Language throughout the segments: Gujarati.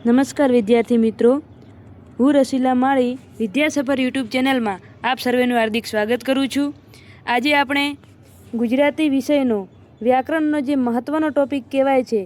નમસ્કાર વિદ્યાર્થી મિત્રો, હું રસીલા માળી વિદ્યાસફર યુટ્યુબ ચેનલમાં આપ સર્વેનું હાર્દિક સ્વાગત કરું છું. આજે આપણે ગુજરાતી વિષયનો વ્યાકરણનો જે મહત્ત્વનો ટોપિક કહેવાય છે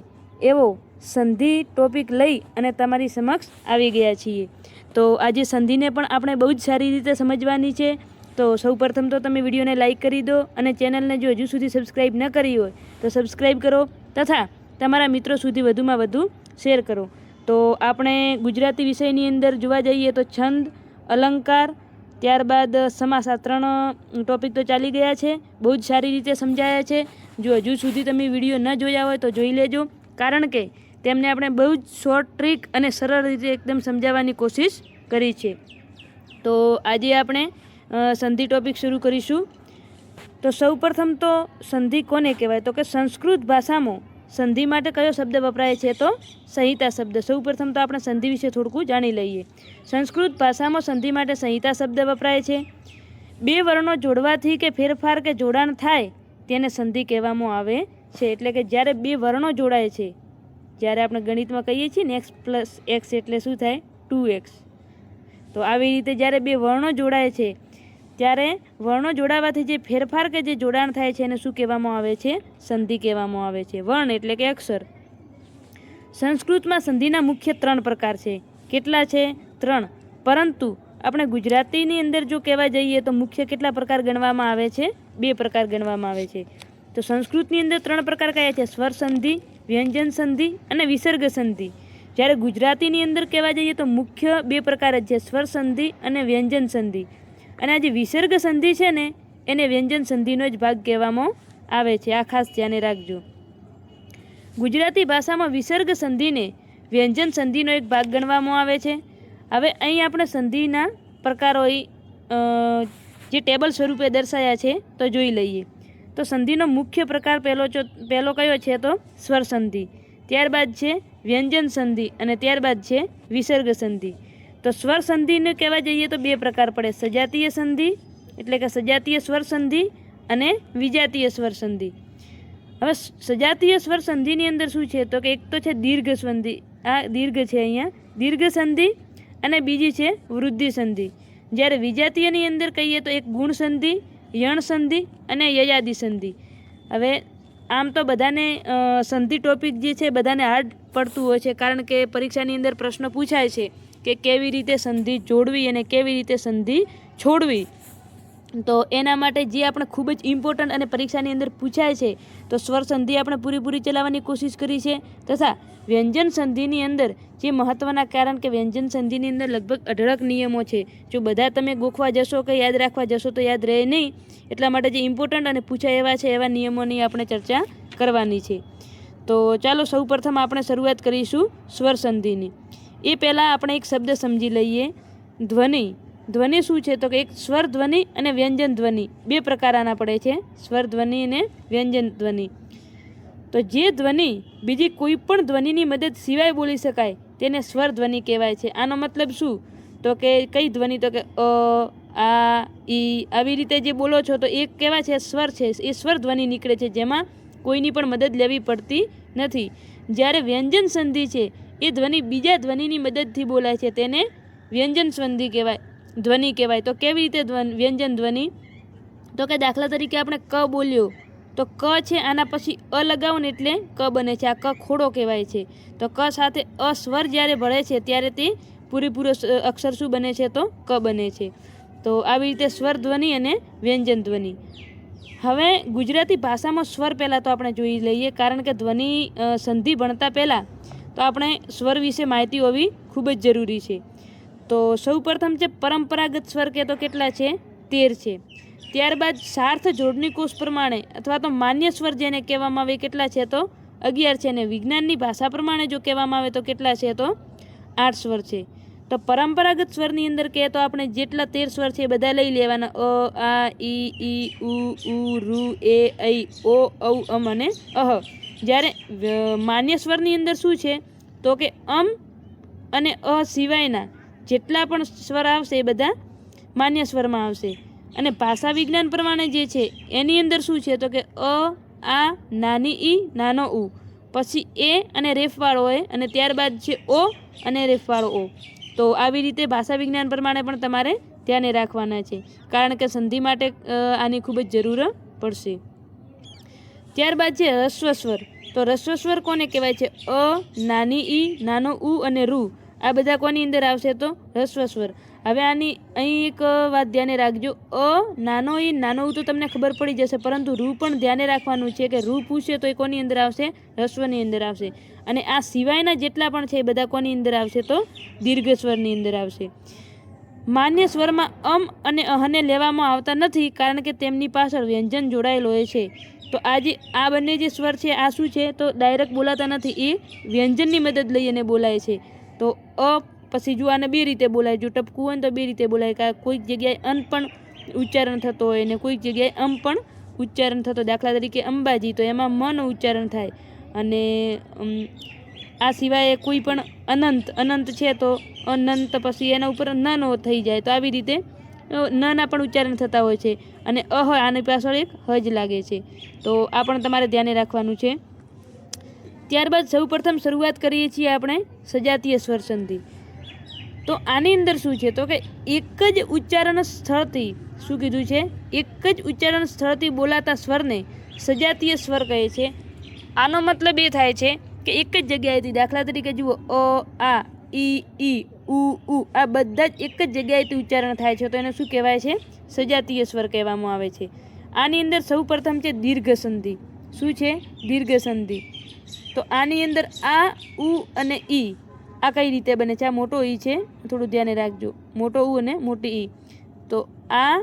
એવો સંધિ ટોપિક લઈ અને તમારી સમક્ષ આવી ગયા છીએ. તો આજે સંધિને પણ આપણે બહુ જ સારી રીતે સમજવાની છે. તો સૌપ્રથમ તો તમે વિડીયોને લાઇક કરી દો અને ચેનલને જો હજુ સુધી સબસ્ક્રાઈબ ન કરી હોય તો સબસ્ક્રાઈબ કરો તથા તમારા મિત્રો સુધી વધુમાં વધુ શેર કરો. તો આપણે ગુજરાતી વિષયની અંદર જોવા જઈએ તો છંદ, અલંકાર, ત્યારબાદ સમાસ, આ 3 ટોપિક તો ચાલી ગયા છે, બહુ જ સારી રીતે સમજાયા છે. જો હજુ સુધી તમે વિડીયો ન જોયા હોય તો જોઈ લેજો, કારણ કે તેમને આપણે બહુ જ શોર્ટ ટ્રીક અને સરળ રીતે એકદમ સમજાવવાની કોશિશ કરી છે. તો આજે આપણે સંધિ ટોપિક શરૂ કરીશું. તો સૌપ્રથમ તો સંધિ કોને કહેવાય? તો કે સંસ્કૃત ભાષામાં સંધિ માટે કયો શબ્દ વપરાય છે? તો સંહિતા શબ્દ. સૌપ્રથમ તો આપણે સંધિ વિશે થોડુંક જાણી લઈએ. સંસ્કૃત ભાષામાં સંધિ માટે સંહિતા શબ્દ વપરાય છે. 2 વર્ણો જોડવાથી કે ફેરફાર કે જોડાણ થાય તેને સંધિ કહેવામાં આવે છે. એટલે કે જ્યારે 2 વર્ણો જોડાય છે, જ્યારે આપણે ગણિતમાં કહીએ છીએ ને x+x એટલે શું થાય? 2x. તો આવી રીતે જ્યારે 2 વર્ણો જોડાય છે ત્યારે વર્ણો જોડાવાથી જે ફેરફાર કે જે જોડાણ થાય છે એને શું કહેવામાં આવે છે? સંધિ કહેવામાં આવે છે. વર્ણ એટલે કે અક્ષર. સંસ્કૃતમાં સંધિના મુખ્ય 3 પ્રકાર છે. કેટલા છે? 3. પરંતુ આપણે ગુજરાતીની અંદર જો કહેવા જઈએ તો મુખ્ય કેટલા પ્રકાર ગણવામાં આવે છે? 2 પ્રકાર ગણવામાં આવે છે. તો સંસ્કૃતની અંદર 3 પ્રકાર કયા છે? સ્વર સંધિ, વ્યંજન સંધિ અને વિસર્ગ સંધિ. જ્યારે ગુજરાતીની અંદર કહેવા જઈએ તો મુખ્ય 2 પ્રકાર જ છે, સ્વર સંધિ અને વ્યંજન સંધિ. અને આ જે વિસર્ગ સંધિ છે ને એને વ્યંજન સંધિનો જ ભાગ કહેવામાં આવે છે. આ ખાસ ધ્યાને રાખજો. ગુજરાતી ભાષામાં વિસર્ગ સંધિને વ્યંજન સંધિનો એક ભાગ ગણવામાં આવે છે. હવે અહીં આપણે સંધિના પ્રકારો જે ટેબલ સ્વરૂપે દર્શાવ્યા છે તો જોઈ લઈએ. તો સંધિનો મુખ્ય પ્રકાર પહેલો કયો છે? તો સ્વર સંધિ. ત્યારબાદ છે વ્યંજન સંધિ અને ત્યારબાદ છે વિસર્ગ સંધિ. તો સ્વર સંધિને કહેવા જઈએ તો 2 પ્રકાર પડે, સજાતીય સંધિ એટલે કે સજાતીય સ્વર સંધિ અને વિજાતીય સ્વર સંધિ. હવે સજાતીય સ્વર સંધિની અંદર શું છે? તો કે એક તો છે દીર્ઘ સંધિ, આ દીર્ઘ છે અહીંયા, દીર્ઘ સંધિ, અને બીજી છે વૃદ્ધિ સંધિ. જ્યારે વિજાતીયની અંદર કહીએ તો એક ગુણ સંધિ, યણ સંધિ અને યયાદી સંધિ. હવે આમ તો બધાને સંધિ ટોપિક જે છે બધાને હાર્ડ પડતું હોય છે, કારણ કે પરીક્ષાની અંદર પ્રશ્ન પૂછાય છે કે કેવી રીતે સંધિ જોડવી અને કેવી રીતે સંધિ છોડવી. તો એના માટે જે આપણે ખૂબ જ ઇમ્પોર્ટન્ટ અને પરીક્ષાની અંદર પૂછાય છે તો સ્વર સંધિ આપણે પૂરી ચલાવવાની કોશિશ કરી છે. તથા વ્યંજન સંધિની અંદર જે મહત્ત્વના, કારણ કે વ્યંજન સંધિની અંદર લગભગ 18 નિયમો છે. જો બધા તમે ગોખવા જશો કે યાદ રાખવા જશો તો યાદ રહે નહીં. એટલા માટે જે ઇમ્પોર્ટન્ટ અને પૂછાય એવા છે એવા નિયમોની આપણે ચર્ચા કરવાની છે. તો ચાલો સૌપ્રથમ આપણે શરૂઆત કરીશું સ્વર સંધિની. એ પહેલાં આપણે એક શબ્દ સમજી લઈએ, ધ્વનિ. ધ્વનિ શું છે? તો કે એક સ્વર ધ્વનિ અને વ્યંજન ધ્વનિ, 2 પ્રકાર આના પડે છે, સ્વર ધ્વનિ અને વ્યંજન ધ્વનિ. તો જે ધ્વનિ બીજી કોઈ પણ ધ્વનિની મદદ સિવાય બોલી શકાય તેને સ્વર ધ્વનિ કહેવાય છે. આનો મતલબ શું? તો કે કઈ ધ્વનિ? તો કે આ, ઈ, આવી રીતે જે બોલો છો તો એક કેવા છે? સ્વર છે, એ સ્વર ધ્વનિ નીકળે છે, જેમાં કોઈની પણ મદદ લેવી પડતી નથી. જ્યારે વ્યંજન સંધિ છે એ ધ્વનિ બીજા ધ્વનિની મદદથી બોલાય છે, તેને વ્યંજન સંધિ કહેવાય, ધ્વનિ કહેવાય. તો કેવી રીતે વ્યંજન ધ્વનિ? તો કે દાખલા તરીકે આપણે ક બોલ્યો તો ક છે, આના પછી અ લગાવો ને એટલે ક બને છે. આ ક ખોડો કહેવાય છે. તો ક સાથે અ સ્વર જ્યારે ભળે છે ત્યારે તે પૂરેપૂરો અક્ષર શું બને છે? તો ક બને છે. તો આવી રીતે સ્વર ધ્વનિ અને વ્યંજન ધ્વનિ. હવે ગુજરાતી ભાષામાં સ્વર પહેલાં તો આપણે જોઈ લઈએ, કારણ કે ધ્વનિ સંધિ ભણતા પહેલાં તો આપણે સ્વર વિશે માહિતી હોવી ખૂબ જ જરૂરી છે. તો સૌપ્રથમ છે પરંપરાગત સ્વર, કે તો કેટલા છે? 13 છે. ત્યારબાદ સાર્થ જોડણી કોષ પ્રમાણે અથવા તો માન્ય સ્વર જેને કહેવામાં આવે કેટલા છે? તો 11 છે. અને વિજ્ઞાનની ભાષા પ્રમાણે જો કહેવામાં આવે તો કેટલા છે? તો 8 સ્વર છે. તો પરંપરાગત સ્વરની અંદર કહે તો આપણે જેટલા 13 સ્વર છે એ બધા લઈ લેવાના, અ, આ, ઈ, ઉ, રૂ, એ, ઐ, ઓ, ઔ, અમ અને અહ. જ્યારે માન્ય સ્વરની અંદર શું છે? તો કે અમ અને અ સિવાયના જેટલા પણ સ્વર આવશે એ બધા માન્ય સ્વરમાં આવશે. અને ભાષા વિજ્ઞાન પ્રમાણે જે છે એની અંદર શું છે? તો કે અ, આ, નાની ઈ, નાનો ઉ, પછી એ અને રેફવાળો એ અને ત્યારબાદ છે ઓ અને રેફવાળો ઓ. તો આવી રીતે ભાષા વિજ્ઞાન પ્રમાણે પણ તમારે ધ્યાને રાખવાના છે, કારણ કે સંધિ માટે આની ખૂબ જ જરૂર પડશે. ત્યારબાદ છે હ્રસ્વ સ્વર. તો હ્રસ્વ સ્વર કોને કહેવાય છે? અ, નાની ઈ, નાનો ઉ અને રૂ. આ બધા કોની અંદર આવશે? તો હ્રસ્વ સ્વર. હવે આની અહીં એક વાત ધ્યાને રાખજો. અ, નાનો ઈ, નાનો ઉ તો તમને ખબર પડી જશે, પરંતુ રૂ પણ ધ્યાને રાખવાનું છે કે રૂ પૂછે તો એ કોની અંદર આવશે? હ્રસ્વની અંદર આવશે. અને આ સિવાયના જેટલા પણ છે એ બધા કોની અંદર આવશે? તો દીર્ઘ સ્વરની અંદર આવશે. માન્ય સ્વરમાં અને અહને લેવામાં આવતા નથી, કારણ કે તેમની પાછળ વ્યંજન જોડાયેલો હોય છે. તો આ બંને જે સ્વર છે આ શું છે? તો ડાયરેક્ટ બોલાતા નથી, એ વ્યંજનની મદદ લઈ અને બોલાય છે. તો અ પછી જો આને બે રીતે બોલાય, જો ટપકું હોય ને તો બે રીતે બોલાય, કે કોઈક જગ્યાએ અન પણ ઉચ્ચારણ થતો હોય ને કોઈક જગ્યાએ પણ ઉચ્ચારણ થતો. દાખલા તરીકે અંબાજી, તો એમાં મનો ઉચ્ચારણ થાય. અને આ સિવાય કોઈ પણ અનંત છે તો અનંત પછી એના ઉપર નનો થઈ જાય. તો આવી રીતે નના પણ ઉચ્ચારણ થતા હોય છે. અને આની પાછળ એક હજ લાગે છે. તો આ પણ તમારે ધ્યાને રાખવાનું છે. ત્યારબાદ સૌ પ્રથમ શરૂઆત કરીએ છીએ આપણે સજાતીય સ્વર સંધિ. તો આની અંદર શું છે? તો કે એક જ ઉચ્ચારણ સ્થળથી, શું કીધું છે? એક જ ઉચ્ચારણ સ્થળથી બોલાતા સ્વરને સજાતીય સ્વર કહે છે. આનો મતલબ એ થાય છે કે એક જ જગ્યાએથી, દાખલા તરીકે જુઓ, અ, આ, ઈ, ઉ, આ બધા જ એક જ જગ્યાએથી ઉચ્ચારણ થાય છે. તો એને શું કહેવાય છે? સજાતીય સ્વર કહેવામાં આવે છે. આની અંદર સૌ પ્રથમ છે દીર્ઘ સંધિ. શું છે? દીર્ઘ સંધિ. તો આની અંદર આ, ઉ અને ઈ આ કઈ રીતે બને છે? આ મોટો ઈ છે, થોડું ધ્યાને રાખજો, મોટો ઉ અને મોટી ઈ. તો આ,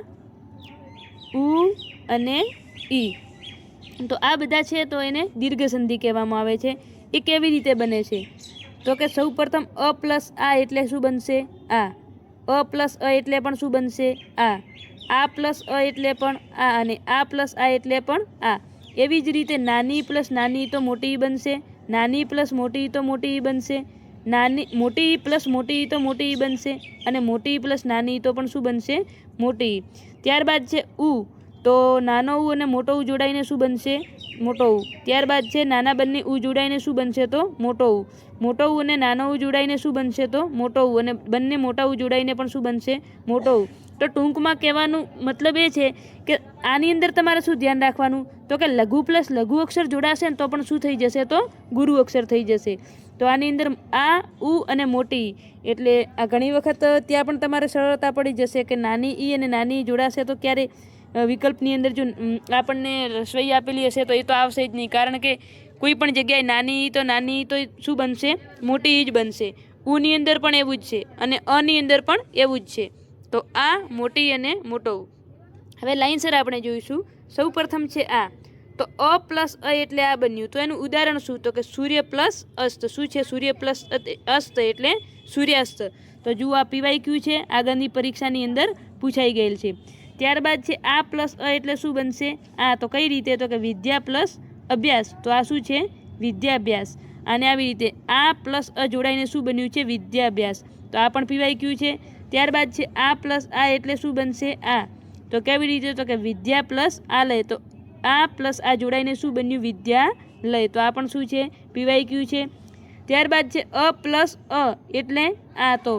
ઉ અને ઈ, તો આ બધા છે તો એને દીર્ઘ સંધિ કહેવામાં આવે છે. એ કેવી રીતે બને છે? તો કે સૌ પ્રથમ અ પ્લસ આ એટલે શું બનશે? આ. અ પ્લસ અ એટલે પણ શું બનશે? આ પ્લસ અ એટલે પણ આ, અને આ પ્લસ આ એટલે પણ આ. એવી જ રીતે નાની પ્લસ નાની તો મોટી બનશે, નાની પ્લસ મોટી તો મોટી બનશે, મોટી પ્લસ મોટી તો મોટી બનશે, અને મોટી પ્લસ નાની તો પણ શું બનશે? મોટી. ત્યારબાદ છે ઉ. તો નાનો ઉ અને મોટો ઉ જોડાઈને શું બનશે? મોટો ઉ. ત્યારબાદ છે નાના બંને ઉ જોડાઈને શું બનશે? તો મોટો ઉ. મોટો ઉ અને નાનો ઉ જોડાઈને શું બનશે? તો મોટો ઉ. અને બંને મોટા ઉ જોડાઈને પણ શું બનશે? મોટો ઉ. તો ટૂંકમાં કહેવાનું મતલબ એ છે કે આની અંદર તમારે શું ધ્યાન રાખવાનું? તો કે લઘુ પ્લસ લઘુ અક્ષર જોડાશે ને તો પણ શું થઈ જશે? તો ગુરુ અક્ષર થઈ જશે. તો આની અંદર આ, ઉ અને મોટી, એટલે આ ઘણી વખત ત્યાં પણ તમારે સરળતા પડી જશે કે નાની ઈ અને નાની જોડાશે તો ક્યારે વિકલ્પની અંદર જો આપણને રસોઈ આપેલી હશે તો એ તો આવશે જ નહીં, કારણ કે કોઈ પણ જગ્યાએ નાની તો શું બનશે? મોટી જ બનશે. ઉની અંદર પણ એવું જ છે અને અની અંદર પણ એવું જ છે. તો આ, મોટી અને મોટો ઉ. હવે લાઈનસર આપણે જોઈશું. સૌ પ્રથમ છે આ. તો અ પ્લસ અ એટલે આ બન્યું. તો એનું ઉદાહરણ શું? તો કે સૂર્ય પ્લસ અસ્ત. શું છે? સૂર્ય પ્લસ અસ્ત એટલે સૂર્યાસ્ત. તો જુઓ આ PYQ છે, આગળની પરીક્ષાની અંદર પૂછાઈ ગયેલ છે. ત્યારબાદ છે આ પ્લસ અ એટલે શું બનશે? આ. તો કઈ રીતે? તો કે વિદ્યા પ્લસ અભ્યાસ. તો આ શું છે? વિદ્યાભ્યાસ. અને આવી રીતે આ પ્લસ અ જોડાઈને શું બન્યું છે? વિદ્યાભ્યાસ. તો આ પણ PYQ છે. ત્યારબાદ છે આ પ્લસ આ એટલે શું બનશે? આ. તો કેવી રીતે? તો કે વિદ્યા પ્લસ આલય. તો આ પ્લસ આ જોડાઈને શું બન્યું? વિદ્યાલય. તો આ પણ શું છે? PYQ છે. ત્યારબાદ છે અ પ્લસ અ એટલે આ. તો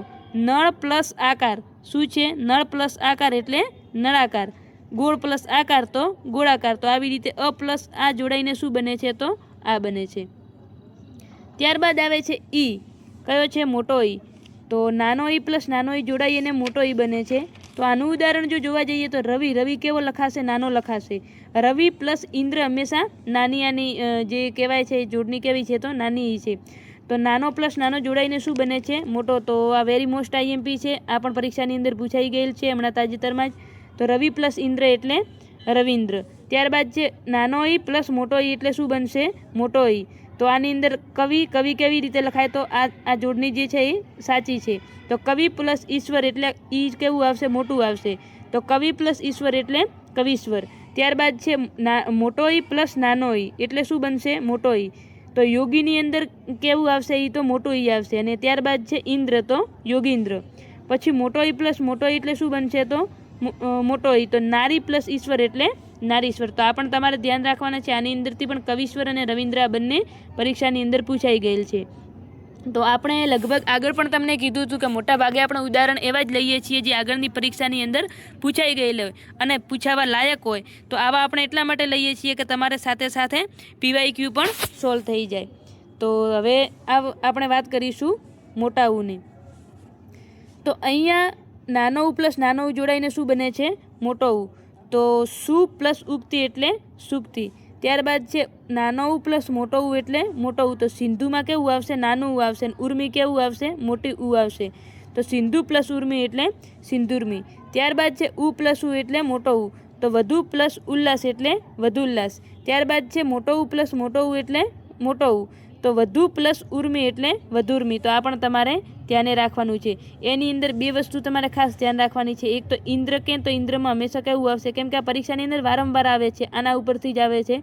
નળ પ્લસ આકાર. શું છે? નળ પ્લસ આકાર એટલે નળાકાર. ગોળ પ્લસ આકાર તો ગોળાકાર. તો આવી રીતે અ પ્લસ આ જોડાઈને શું બને છે? તો આ બને છે. ત્યારબાદ આવે છે ઈ. કયો છે? મોટો ઈ. તો નાનો ઈ પ્લસ નાનો ઈ જોડાઈ અને મોટો ઈ બને છે. તો આનું ઉદાહરણ જો જોવા જઈએ તો રવિ કેવો લખાશે? નાનો લખાશે. રવિ પ્લસ ઇન્દ્ર હંમેશા નાની આની જે કહેવાય છે જોડણી કેવી છે? તો નાની ઈ છે. તો નાનો પ્લસ નાનો જોડાઈને શું બને છે? મોટો. તો આ વેરી મોસ્ટ IMP છે, આ પણ પરીક્ષાની અંદર પૂછાઈ ગયેલ છે હમણાં તાજેતરમાં જ. તો રવિ પ્લસ ઇન્દ્ર એટલે રવિન્દ્ર. ત્યારબાદ છે નાનો ઈ પ્લસ મોટો ઈ એટલે શું બનશે? મોટો ઈ. તો આની અંદર કવિ કેવી રીતે લખાય? તો આ જોડણી જે છે એ સાચી છે. તો કવિ પ્લસ ઈશ્વર એટલે ઈ કેવું આવશે? મોટું આવશે. તો કવિ પ્લસ ઈશ્વર એટલે કવિશ્વર. ત્યારબાદ છે મોટો ઈ પ્લસ નાનો ઈ એટલે શું બનશે? મોટો ઈ. તો યોગીની અંદર કેવું આવશે? ઈ તો મોટું ઈ આવશે. અને ત્યારબાદ છે ઇન્દ્ર, તો યોગીન્દ્ર. પછી મોટો ઈ પ્લસ મોટો ઈ એટલે શું બનશે? તો મોટો ઈ. તો નારી પ્લસ ઈશ્વર એટલે નારી સ્વર. તો આ પણ તમારે ધ્યાન રાખવાના છે. આની અંદરથી પણ કવિ સ્વર અને રવિન્દ્ર આ બંને પરીક્ષાની અંદર પૂછાઈ ગયેલ છે. તો આપણે લગભગ આગળ પણ તમને કીધું હતું કે મોટા ભાગે આપણે ઉદાહરણ એવા જ લઈએ છીએ જે આગળની પરીક્ષાની અંદર પૂછાઈ ગયેલા હોય અને પૂછાવા લાયક હોય. તો આવા આપણે એટલા માટે લઈએ છીએ કે તમારે સાથે સાથે PYQ પણ સોલ્વ થઈ જાય. તો હવે આપણે વાત કરીશું મોટા ઉની. તો અહીંયા નાનો ઉ પ્લસ નાનો ઉ જોડાઈને શું બને છે? મોટો ઉ. તો સુ પ્લસ ઉક્તિ એટલે સુક્તિ. ત્યારબાદ છે નાનો ઉ પ્લસ મોટો ઉ એટલે મોટો ઉ. તો સિંધુમાં કેવું આવશે? નાનું ઉ આવશે. અને ઉર્મી કેવું આવશે? મોટી ઉ આવશે. તો સિંધુ પ્લસ ઉર્મી એટલે સિંધુર્મી. ત્યારબાદ છે ઉ પ્લસ ઉ એટલે મોટો ઉ. તો વધુ પ્લસ ઉલ્લાસ એટલે વધુ ઉલ્લાસ. ત્યારબાદ છે મોટો ઉ પ્લસ મોટો ઉ એટલે મોટો ઉ. તો વધુ પ્લસ ઉર્મી એટલે વધુર્મી. તો આ પણ તમારે ધ્યાને રાખવાનું છે. એની અંદર બે વસ્તુ તમારે ખાસ ધ્યાન રાખવાની છે. એક તો ઇન્દ્ર કે તો ઇન્દ્રમાં હંમેશા કેવું આવશે? કેમ કે આ પરીક્ષાની અંદર વારંવાર આવે છે, આના ઉપરથી જ આવે છે.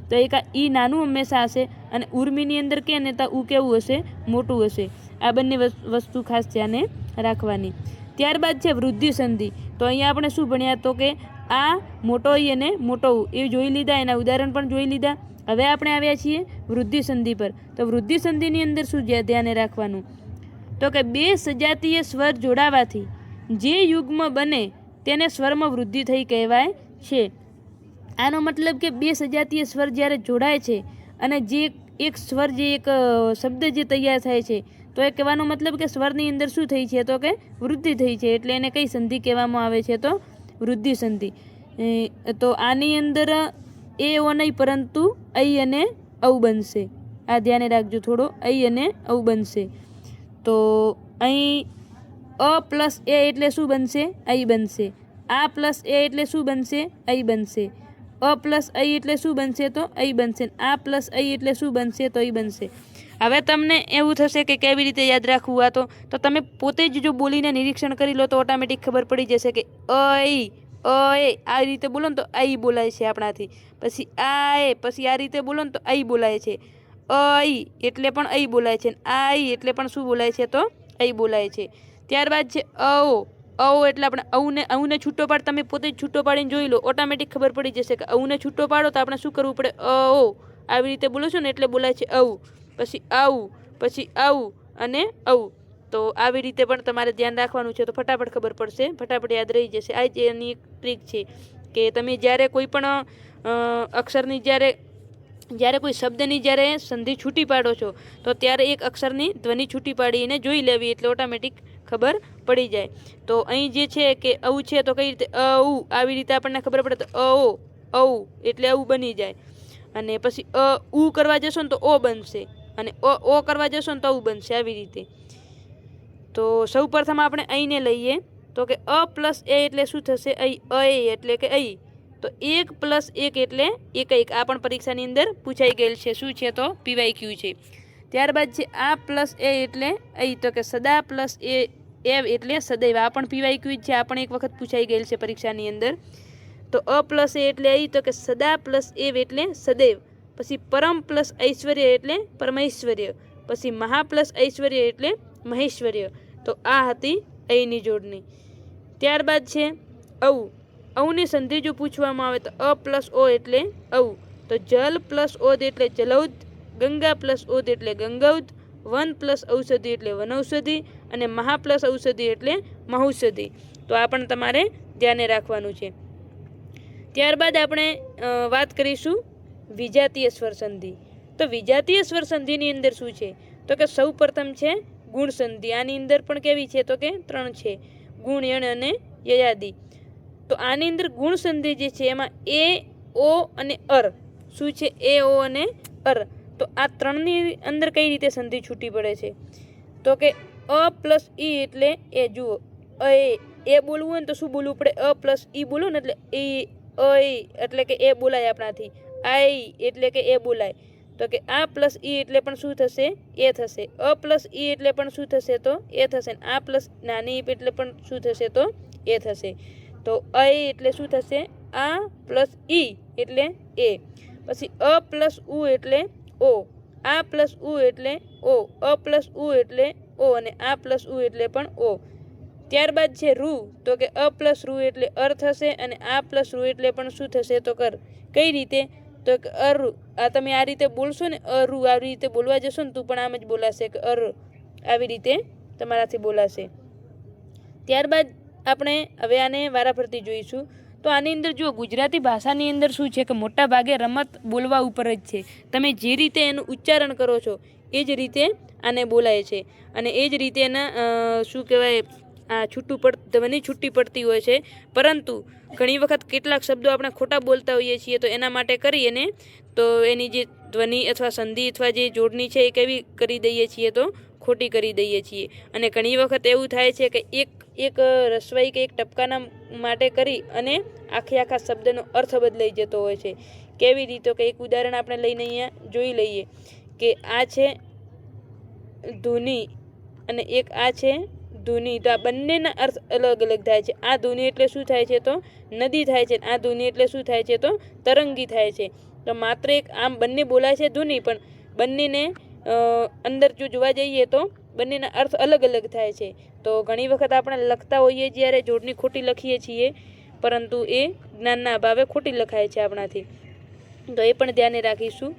તો એક આ ઈ નાનું હંમેશા હશે અને ઉર્મીની અંદર કે ને તો ઉ કેવું હશે? મોટું હશે. આ બંને વસ્તુ ખાસ ધ્યાને રાખવાની. ત્યારબાદ છે વૃદ્ધિ સંધિ. તો અહીંયા આપણે શું ભણ્યા? તો કે આ મોટો ઈ અને મોટો ઉ એ જોઈ લીધા, એના ઉદાહરણ પણ જોઈ લીધા. હવે આપણે આવ્યા છીએ વૃદ્ધિ સંધિ પર. તો વૃદ્ધિ સંધિની અંદર શું ધ્યાને રાખવાનું? તો કે બે સજાતીય સ્વર જોડાવાથી જે યુગ્મ બને તેને સ્વરમાં વૃદ્ધિ થઈ કહેવાય છે. આનો મતલબ કે બે સજાતીય સ્વર જ્યારે જોડાય છે અને જે એક સ્વર જે એક શબ્દ જે તૈયાર થાય છે, તો એ કહેવાનો મતલબ કે સ્વરની અંદર શું થઈ છે? તો કે વૃદ્ધિ થઈ છે. એટલે એને કઈ સંધિ કહેવામાં આવે છે? તો વૃદ્ધિ સંધિ. તો આની અંદર એ ઓ નહીં પરંતુ અઈ અને ઔ બનશે. આ ધ્યાને રાખજો થોડો. અઈ અને ઔ બનશે. તો અહીં અ પ્લસ એ એટલે શું બનશે? અઈ બનશે. આ પ્લસ એ એટલે શું બનશે? અઈ બનશે. અ પ્લસ અઈ એટલે શું બનશે? તો અઈ બનશે. આ પ્લસ અઈ એટલે શું બનશે? તો અઈ બનશે. હવે તમને એવું થશે કે કેવી રીતે યાદ રાખવું આ? તો તમે પોતે જ જો બોલીને નિરીક્ષણ કરી લો તો ઓટોમેટિક ખબર પડી જશે કે અઈ આ રીતે બોલો ને તો અઈ બોલાય છે આપણાથી. પછી આ પછી આ રીતે બોલો ને તો અઈ બોલાય છે. અઈ એટલે પણ અઈ બોલાય છે. આઈ એટલે પણ શું બોલાય છે? તો અઈ બોલાય છે. ત્યારબાદ છે ઔ એટલે આપણે ઔને છૂટો પાડ. તમે પોતે જ છૂટો પાડીને જોઈ લો, ઓટોમેટિક ખબર પડી જશે કે ઔને છૂટો પાડો તો આપણે શું કરવું પડે? આવી રીતે બોલો છો ને એટલે બોલાય છે ઔ. પછી આઉ, પછી આઉ અને ઔ. તો આવી રીતે પણ તમારે ધ્યાન રાખવાનું છે. તો ફટાફટ ખબર પડશે, ફટાફટ યાદ રહી જશે. આ જ એની એક ટ્રીક છે કે તમે જ્યારે કોઈ પણ અક્ષરની જ્યારે કોઈ શબ્દની જ્યારે સંધિ છૂટી પાડો છો તો ત્યારે એક અક્ષરની ધ્વનિ છૂટી પાડીને જોઈ લેવી એટલે ઓટોમેટિક ખબર પડી જાય. તો અહીં જે છે કે ઔ છે તો કઈ રીતે ઔ આવી રીતે આપણને ખબર પડે તો ઔ એટલે ઔ બની જાય. અને પછી ઉ કરવા જશો ને તો ઓ બનશે અને ઓ કરવા જશો ને તો ઔ બનશે. આવી રીતે. તો સૌ પ્રથમ આપણે અહીંને લઈએ તો કે અ પ્લસ એ એટલે શું થશે? અઈ એટલે કે અઈ. તો 1 + 1 એટલે એક. આ પણ પરીક્ષાની અંદર પૂછાઈ ગયેલ છે. શું છે? તો PYQ છે. ત્યારબાદ છે આ પ્લસ એ એટલે અઈ. તો કે સદા પ્લસ એ એટલે સદૈવ. આ પણ PYQ જ છે. આ પણ એક વખત પૂછાઈ ગયેલ છે પરીક્ષાની અંદર. તો અ પ્લસ એ એટલે અઈ. તો કે સદા પ્લસ એવ એટલે સદૈવ. પછી પરમ પ્લસ ઐશ્વર્ય એટલે પરમૈશ્વર્ય. પછી મહા પ્લસ ઐશ્વર્ય એટલે મહેશ્વર્ય. તો આ હતી અહીંની જોડણી. ત્યારબાદ છે ઔ. ઔની સંધિ જો પૂછવામાં આવે તો અ પ્લસ ઓ એટલે ઔ. તો જલ પ્લસ ઓદ એટલે જલૌદ. ગંગા પ્લસ ઓદ એટલે ગંગૌદ. વન પ્લસ ઔષધિ એટલે વનૌષધિ. અને મહા પ્લસ ઔષધિ એટલે મહૌષધિ. તો આ પણ તમારે ધ્યાને રાખવાનું છે. ત્યારબાદ આપણે વાત કરીશું વિજાતીય સ્વર સંધિ. તો વિજાતીય સ્વર સંધિની અંદર શું છે? તો કે સૌ પ્રથમ છે ગુણ સંધિ. આની અંદર પણ કેવી છે? તો કે 3 છે. ગુણ, યણ અને યયાદિ. તો આની અંદર ગુણ સંધિ જે છે એમાં એ, ઓ અને અર. શું છે? એ, ઓ અને અર. તો આ 3ની અંદર કઈ રીતે સંધિ છૂટી પડે છે? તો કે અ પ્લસ ઈ એટલે એ. જુઓ એ બોલવું હોય ને તો શું બોલવું પડે? અ પ્લસ ઈ બોલો ને એટલે અઈ એટલે કે એ બોલાય આપણાથી. આઈ એટલે કે એ બોલાય. તો કે આ પ્લસ ઈ એટલે પણ શું થશે? એ થશે. અ પ્લસ ઈ એટલે પણ શું થશે? તો એ થશે. આ પ્લસ નાની ઈ એટલે પણ શું થશે? તો એ થશે. તો અઈ એટલે શું થશે? આ પ્લસ ઈ એટલે એ. પછી અ પ્લસ ઉ એટલે ઓ. આ પ્લસ ઉ એટલે ઓ. અ પ્લસ ઉ એટલે ઓ અને આ પ્લસ ઉ એટલે પણ ઓ. ત્યારબાદ છે રૂ, તો કે અ પ્લસ રૂ એટલે અર થશે અને આ પ્લસ રૂ એટલે પણ શું થશે તો કર. કઈ રીતે તો કે અરુ. આ તમે આ રીતે બોલશો ને અરુ, આવી રીતે બોલવા જશો ને તું પણ આમ જ બોલાશે કે અર, આવી રીતે તમારાથી બોલાશે. ત્યારબાદ આપણે હવે આને વારાફરતી જોઈશું. તો આની અંદર જો ગુજરાતી ભાષાની અંદર શું છે કે મોટા ભાગે રમત બોલવા ઉપર જ છે. તમે જે રીતે એનું ઉચ્ચારણ કરો છો એ જ રીતે આને બોલાય છે અને એ જ રીતે એના શું કહેવાય આ ધ્વનિ છૂટી પડતી હોય છે. પરંતુ ઘણી વખત કેટલાક શબ્દો આપણે ખોટા બોલતા હોઈએ છીએ, તો એના માટે કરીને તો એની જે ધ્વનિ અથવા સંધિ અથવા જે જોડણી છે એ કેવી કરી દઈએ છીએ તો ખોટી કરી દઈએ છીએ. અને ઘણી વખત એવું થાય છે કે એક રસવાઈ કે એક ટપકાના માટે કરી અને આખા શબ્દનો અર્થ બદલાઈ જતો હોય છે. કેવી રીતે કે એક ઉદાહરણ આપણે લઈને અહીંયા જોઈ લઈએ કે આ છે ધૂની અને એક આ છે ધૂની. તો આ બંનેના અર્થ અલગ અલગ થાય છે. આ ધૂની એટલે શું થાય છે તો નદી થાય છે, આ ધૂની એટલે શું થાય છે તો તરંગી થાય છે. તો માત્ર એક આમ બંને બોલાય છે ધૂની, પણ બંનેને અંદર જો જોવા જઈએ તો બંનેના અર્થ અલગ અલગ થાય છે. તો ઘણી વખત આપણે લખતા હોઈએ જ્યારે જોડણી ખોટી લખીએ છીએ, પરંતુ એ જ્ઞાનના અભાવે ખોટી લખાય છે આપણાથી. તો એ પણ ધ્યાને રાખીશું.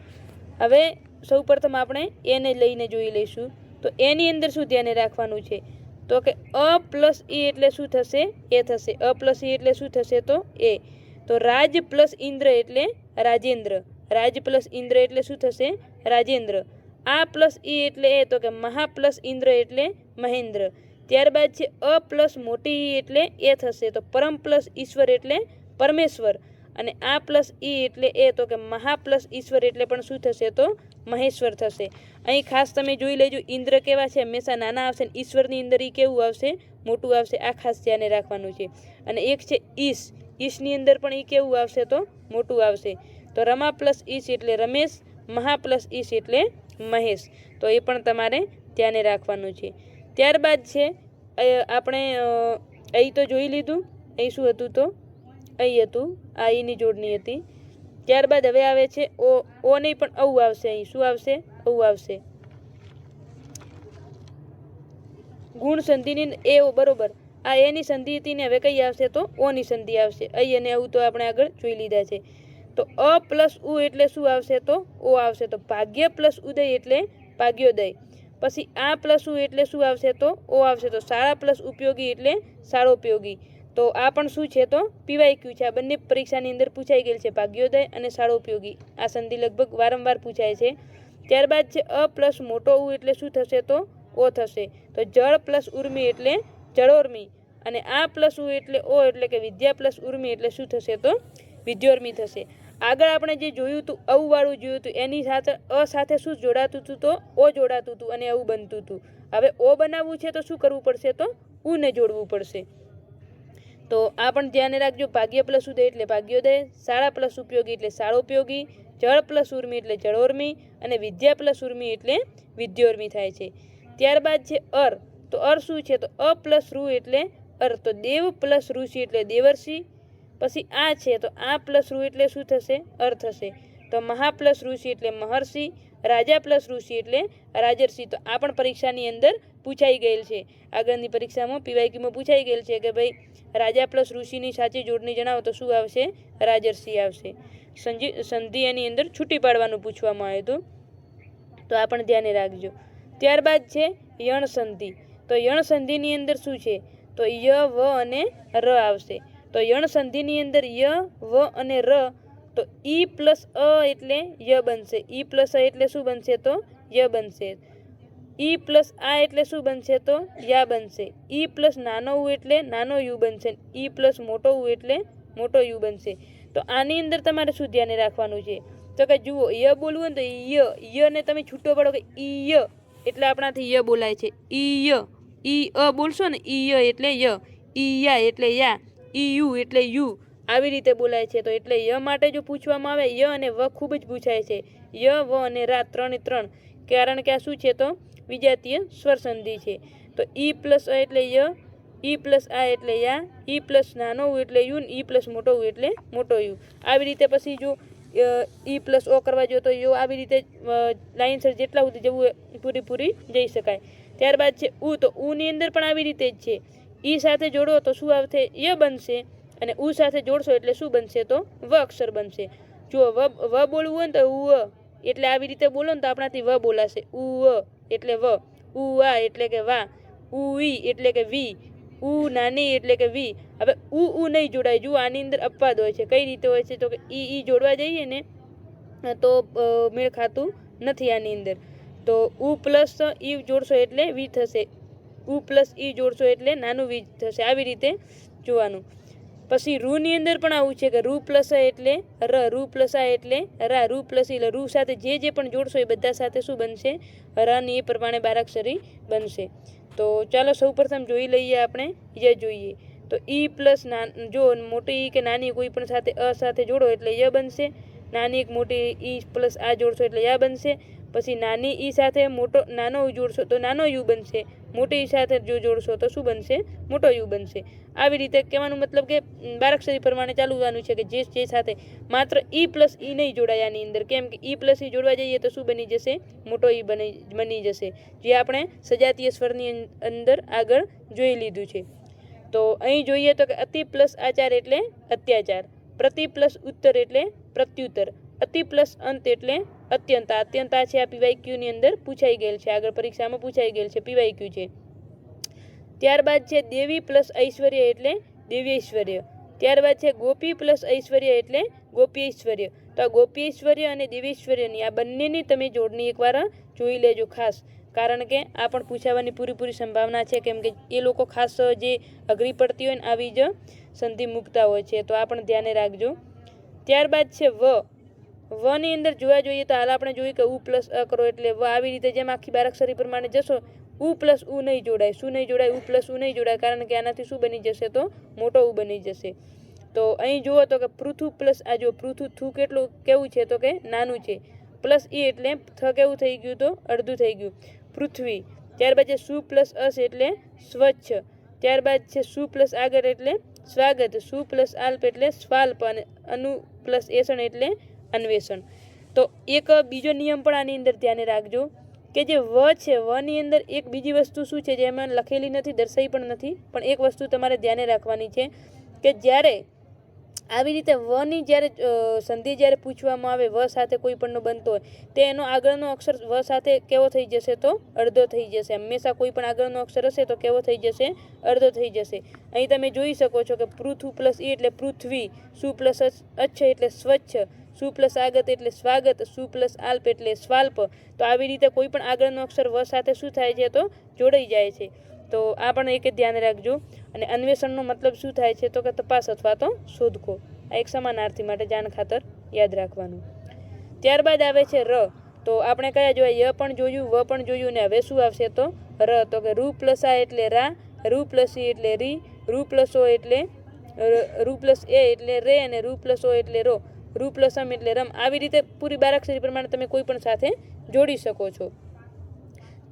હવે સૌપ્રથમ આપણે એને લઈને જોઈ લઈશું. તો એની અંદર શું ધ્યાને રાખવાનું છે તો કે અ પ્લસ ઈ એટલે શું થશે એ થશે. અ પ્લસ ઈ એટલે શું થશે તો એ. તો રાજ પ્લસ ઇન્દ્ર એટલે રાજેન્દ્ર. રાજ પ્લસ ઇન્દ્ર એટલે શું થશે રાજેન્દ્ર. આ પ્લસ ઈ એટલે એ, તો કે મહા પ્લસ ઇન્દ્ર એટલે મહેન્દ્ર. ત્યારબાદ છે અ પ્લસ મોટી ઈ એટલે એ થશે. તો પરમ પ્લસ ઈશ્વર એટલે પરમેશ્વર. અને આ પ્લસ ઈ એટલે એ, તો કે મહા પ્લસ ઈશ્વર એટલે પણ શું થશે તો મહેશ્વર થશે. અહીં ખાસ તમે જોઈ લેજો, ઇન્દ્ર કેવા છે હંમેશા નાના આવશે, ને ઈશ્વરની અંદર ઈ કેવું આવશે મોટું આવશે. આ ખાસ ધ્યાને રાખવાનું છે. અને એક છે ઈશ. ઈશની અંદર પણ ઈ કેવું આવશે તો મોટું આવશે. તો રમા પ્લસ ઈશ એટલે રમેશ, મહા પ્લસ ઈશ એટલે મહેશ. તો એ પણ તમારે ધ્યાને રાખવાનું છે. ત્યારબાદ છે આપણે અહીં તો જોઈ લીધું. અહીં શું હતું તો અહીં હતું, આ ઈની જોડણી હતી. ત્યારબાદ હવે આવે છે ઓ નહીં પણ ઔ આવશે. અહીં શું આવશે ઔ આવશે. ગુણ સંધિની એ બરોબર. આ એની સંધિ હતી ને હવે કઈ આવશે તો ઓની સંધિ આવશે. અહીં અને ઔ તો આપણે આગળ જોઈ લીધા છે. તો અ પ્લસ ઉ એટલે શું આવશે તો ઓ આવશે. તો ભાગ્ય પ્લસ ઉદય એટલે ભાગ્યોદય. પછી આ પ્લસ ઉ એટલે શું આવશે તો ઓ આવશે. તો શાળા પ્લસ ઉપયોગી એટલે શાળોપયોગી. તો આ પણ શું છે તો પીવાય ક્યુ છે. આ બંને પરીક્ષાની અંદર પૂછાઈ ગયેલ છે, ભાગ્યોદય અને શાળોપયોગી. આ સંધિ લગભગ વારંવાર પૂછાય છે. ત્યારબાદ છે અ પ્લસ મોટો ઉ એટલે શું થશે તો ઓ થશે. તો જળ પ્લસ ઉર્મી એટલે જળોર્મી. અને આ પ્લસ ઉ એટલે ઓ એટલે કે વિદ્યા પ્લસ ઉર્મી એટલે શું થશે તો વિદ્યોર્મી થશે. આગળ આપણે જે જોયું હતું ઔવાળું જોયું હતું, એની સાથે અ સાથે શું જોડાતું હતું તો ઓ જોડાતું હતું અને ઔ બનતું હતું. હવે ઓ બનાવવું છે તો શું કરવું પડશે તો ઉને જોડવું પડશે. તો આ પણ ધ્યાને રાખજો. ભાગ્ય પ્લસ ઉદય એટલે ભાગ્યોદય, શાળા પ્લસ ઉપયોગી એટલે શાળોપયોગી, જળ પ્લસ ઉર્મી એટલે જળોર્મી અને વિદ્યા પ્લસ ઉર્મી એટલે વિદ્યોર્મી થાય છે. ત્યારબાદ છે અર. તો અર શું છે તો અ પ્લસ રૂ એટલે અર. તો દેવ પ્લસ ઋષિ એટલે દેવર્ષિ. પછી આ છે તો આ પ્લસ રૂ એટલે શું થશે અર થશે. તો મહા પ્લસ ઋષિ એટલે મહર્ષિ, રાજા પ્લસ ઋષિ એટલે રાજર્ષિ. તો આ પણ પરીક્ષાની અંદર પૂછાઈ ગયેલ છે. આગળની પરીક્ષામાં પીવાયક્યુમાં પૂછાઈ ગયેલ છે કે ભાઈ રાજા પ્લસ ઋષિની સાચી જોડણી જણાવો તો શું આવશે રાજર્ષિ આવશે. સંધિ એની અંદર છૂટી પાડવાનું પૂછવામાં આવ્યું હતું. તો આ પણ ધ્યાને રાખજો. ત્યારબાદ છે યણ સંધિ. તો યણ સંધિની અંદર શું છે તો ય વ અને ર આવશે. તો યણ સંધિની અંદર ય વ અને ર. તો ઈ પ્લસ અ એટલે ય બનશે. ઈ પ્લસ અ એટલે શું બનશે તો ય બનશે. ઈ પ્લસ આ એટલે શું બનશે તો યા બનશે. ઈ પ્લસ નાનો ઉ એટલે નાનો યુ બનશે. ઈ પ્લસ મોટો ઉ એટલે મોટો યુ બનશે. તો આની અંદર તમારે શું ધ્યાને રાખવાનું છે તો કે જુઓ, ય બોલવું ને તો યને તમે છૂટો પાડો કે ઈ ય એટલે આપણાથી ય બોલાય છે. ઈ ય. ઈ અ બોલશો ને ઈ ય એટલે ય. ઈ યા એટલે યા. ઈ યુ એટલે યુ. આવી રીતે બોલાય છે. તો એટલે ય માટે જો પૂછવામાં આવે ય અને વ ખૂબ જ પૂછાય છે. ય વ અને રા ત્રણે ત્રણ. કારણ કે આ શું છે તો વિજાતીય સ્વર સંધિ છે. તો ઈ પ્લસ અ એટલે ય, ઈ પ્લસ આ એટલે યા, ઈ પ્લસ નાનો ઉ એટલે યુ, ઈ પ્લસ મોટો ઉ એટલે મોટો યુ. આવી રીતે પછી જો ઈ પ્લસ ઓ કરવા જો તો યો આવી રીતે લાઇનસર જેટલા સુધી જવું પૂરી જઈ શકાય. ત્યારબાદ છે ઉ. તો ઉની અંદર પણ આવી રીતે જ છે ઈ સાથે જોડો તો શું આવશે? ય બનશે. અને ઉ સાથે જોડશો એટલે શું બનશે? તો વ અક્ષર બનશે. જો વ બોલવું હોય ને તો ઉ એટલે આવી રીતે બોલો ને તો આપણાથી વ બોલાશે. ઉ એટલે વ, ઉ આ એટલે કે વા, ઉ ઈ એટલે કે વી, ઉ નાની એટલે કે વી. હવે ઉ નહીં જોડાય. જુઓ આની અંદર અપવાદ હોય છે. કઈ રીતે હોય છે? તો કે ઈ જોડવા જઈએ ને તો મેળ ખાતું નથી આની અંદર. તો ઉ પ્લસ ઈ જોડશો એટલે વી થશે. ઉ પ્લસ ઈ જોડશો એટલે નાનું વી થશે. આવી રીતે જોવાનું. પછી રૂની અંદર પણ આવું છે કે રૂ પ્લસ એટલે ર, રૂ પ્લસ આ એટલે રા, રૂ પ્લસ ઈ રૂ સાથે જે પણ જોડશો એ બધા સાથે શું બનશે? રની એ પ્રમાણે બારાક્ષરી બનશે. તો ચાલો સૌ પ્રથમ જોઈ લઈએ આપણે. ય જોઈએ તો ઈ પ્લસ જો મોટી ઈ કે નાની કોઈ પણ સાથે અ સાથે જોડો એટલે ય બનશે. નાની એક મોટી ઈ પ્લસ આ જોડશો એટલે યા બનશે. પછી નાની ઈ સાથે નાનો યુ જોડશો તો નાનો યુ બનશે. મોટી ઈ સાથે જો જોડશો તો શું બનશે? મોટો યુ બનશે. આવી રીતે કહેવાનું મતલબ કે બારાક્ષરી પ્રમાણે ચાલવાનું છે કે જે સાથે માત્ર ઈ પ્લસ ઈ નહીં જોડાય આની અંદર. કેમ કે ઈ પ્લસ ઈ જોડવા જઈએ તો શું બની જશે? મોટો ઈ બની જશે. જે આપણે સજાતીય સ્વરની અંદર આગળ જોઈ લીધું છે. તો અહીં જોઈએ તો કે અતિ પ્લસ આચાર એટલે અત્યાચાર, પ્રતિ પ્લસ ઉત્તર એટલે પ્રત્યુત્તર, અતિ પ્લસ અંત એટલે અત્યંતા. અત્યંતા છે આ પીવાયક્યુની અંદર પૂછાઈ ગયેલ છે, આગળ પરીક્ષામાં પૂછાઈ ગયેલ છે, પીવાયક્યુ છે. ત્યારબાદ છે દેવી પ્લસ ઐશ્વર્ય એટલે દેવ્યૈશ્વર્ય. ત્યારબાદ છે ગોપી પ્લસ ઐશ્વર્ય એટલે ગોપીઐશ્વર્ય. તો આ ગોપીઐશ્વર્ય અને દેવીઐશ્વર્યની આ બંનેની તમે જોડણી એકવાર જોઈ લેજો ખાસ. કારણ કે આ પણ પૂછાવાની પૂરી સંભાવના છે. કેમ કે એ લોકો ખાસ જે અઘરી પડતી હોય ને આવી જ સંધિ મૂકતા હોય છે. તો આ પણ ધ્યાને રાખજો. ત્યારબાદ છે વની અંદર જોવા જોઈએ તો હાલ આપણે જોયું કે ઉ પ્લસ અ કરો એટલે વ. આવી રીતે જેમ આખી બારાક્ષરી પ્રમાણે જશો ઉ પ્લસ ઉ નહીં જોડાય. શું નહીં જોડાય? ઉ પ્લસ ઉ નહીં જોડાય. કારણ કે આનાથી શું બની જશે? તો મોટો ઉ બની જશે. તો અહીં જુઓ તો કે પૃથુ પ્લસ આ જો પૃથુ થુ કેટલું કેવું છે? તો કે નાનું છે. પ્લસ ઈ એટલે થ કેવું થઈ ગયું? તો અડધું થઈ ગયું. પૃથ્વી. ત્યારબાદ છે સુ પ્લસ અસ એટલે સ્વચ્છ. ત્યારબાદ છે સુ પ્લસ આગળ એટલે સ્વાગત, સુ પ્લસ આલ્પ એટલે સ્વાલ્પ અને અનુ પ્લસ એસણ એટલે અન્વેષણ. તો એક બીજો નિયમ પણ આની અંદર ધ્યાને રાખજો કે જે વ છે વની અંદર એક બીજી વસ્તુ શું છે જે એમાં લખેલી નથી, દર્શાવી પણ નથી, પણ એક વસ્તુ તમારે ધ્યાને રાખવાની છે કે જ્યારે આવી રીતે વની જ્યારે સંધિ જ્યારે પૂછવામાં આવે વ સાથે કોઈ પણનો બનતો હોય તે એનો આગળનો અક્ષર વ સાથે કેવો થઈ જશે? તો અડધો થઈ જશે. હંમેશા કોઈ પણ આગળનો અક્ષર હશે તો કેવો થઈ જશે? અડધો થઈ જશે. અહીં તમે જોઈ શકો છો કે પૃથુ પ્લસ ઈ એટલે પૃથ્વી, સુ પ્લસ અચ્છ એટલે સ્વચ્છ, સુ પ્લસ આગત એટલે સ્વાગત, સુ પ્લસ આલ્પ એટલે સ્વાલ્પ. તો આવી રીતે કોઈ પણ આગળનો અક્ષર વ સાથે શું થાય છે? તો જોડાઈ જાય છે. તો આ પણ એક ધ્યાન રાખજો. અને અન્વેષણનો મતલબ શું થાય છે? તો કે તપાસ અથવા તો શોધખોળ. આ એક સમાનાર્થી માટે જાણ ખાતર યાદ રાખવાનું. ત્યારબાદ આવે છે ર. તો આપણે કયા જોયા? ય પણ જોયું, વ પણ જોયું, ને હવે શું આવશે? તો ર. તો કે રૂ પ્લસ આ એટલે રા, રૂ પ્લસ ઈ એટલે રી, રૂ પ્લસ ઓ એટલે રૂ પ્લસ એ એટલે રે, અને રૂ પ્લસ ઓ એટલે રો, રૂ પ્લસ અમ એટલે રમ. આવી રીતે પૂરી બારાક્ષરી પ્રમાણે તમે કોઈ પણ સાથે જોડી શકો છો.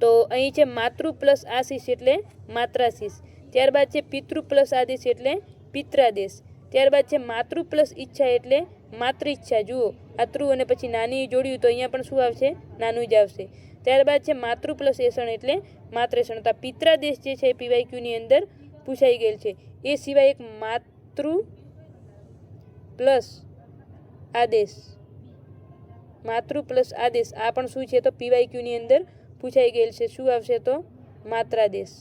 તો અહીં છે માતૃ પ્લસ આશીષ એટલે માત્રાશીષ. ત્યારબાદ છે પિતૃ પ્લસ આદેશ એટલે પિત્રાદેશ. ત્યારબાદ છે માતૃ પ્લસ ઈચ્છા એટલે માતૃઈચ્છા. જુઓ આ તૃ અને પછી નાની જોડ્યું તો અહીંયા પણ શું આવશે? નાનું જ આવશે. ત્યારબાદ છે માતૃ પ્લસ એસણ એટલે માત્રેષણ. તો પિત્રાદેશ જે છે પીવાયક્યુની અંદર પૂછાઈ ગયેલ છે. એ સિવાય એક માતૃ પ્લસ આદેશ, માતૃ પ્લસ આદેશ આ પણ શું છે? તો પીવાયક્યુની અંદર પૂછાઈ ગયેલ છે. શું આવશે? તો માત્રાદેશ.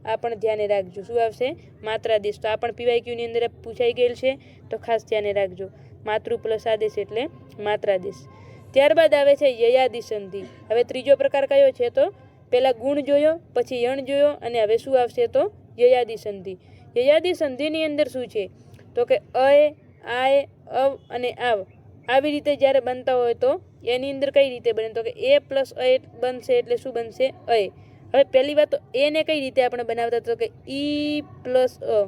આ પણ ધ્યાને રાખજો. શું આવશે? માત્રાદેશ. તો આ પણ પીવાયક્યુની અંદર પૂછાઈ ગયેલ છે. તો ખાસ ધ્યાને રાખજો. માતૃ પ્લસ આદેશ એટલે માત્રાદેશ. ત્યારબાદ આવે છે યયાદિ સંધિ. હવે ત્રીજો પ્રકાર કયો છે? તો પહેલાં ગુણ જોયો, પછી યણ જોયો, અને હવે શું આવશે? તો યયાદિ સંધિ. યયાદિ સંધિની અંદર શું છે? તો કે અય, આય, અવ અને આવ આવી રીતે જ્યારે બનતા હોય તો એની અંદર કઈ રીતે બને? તો કે એ પ્લસ અય બનશે એટલે શું બનશે? અય. હવે પહેલી વાત તો એને કઈ રીતે આપણે બનાવતા? તો કે ઈ પ્લસ અ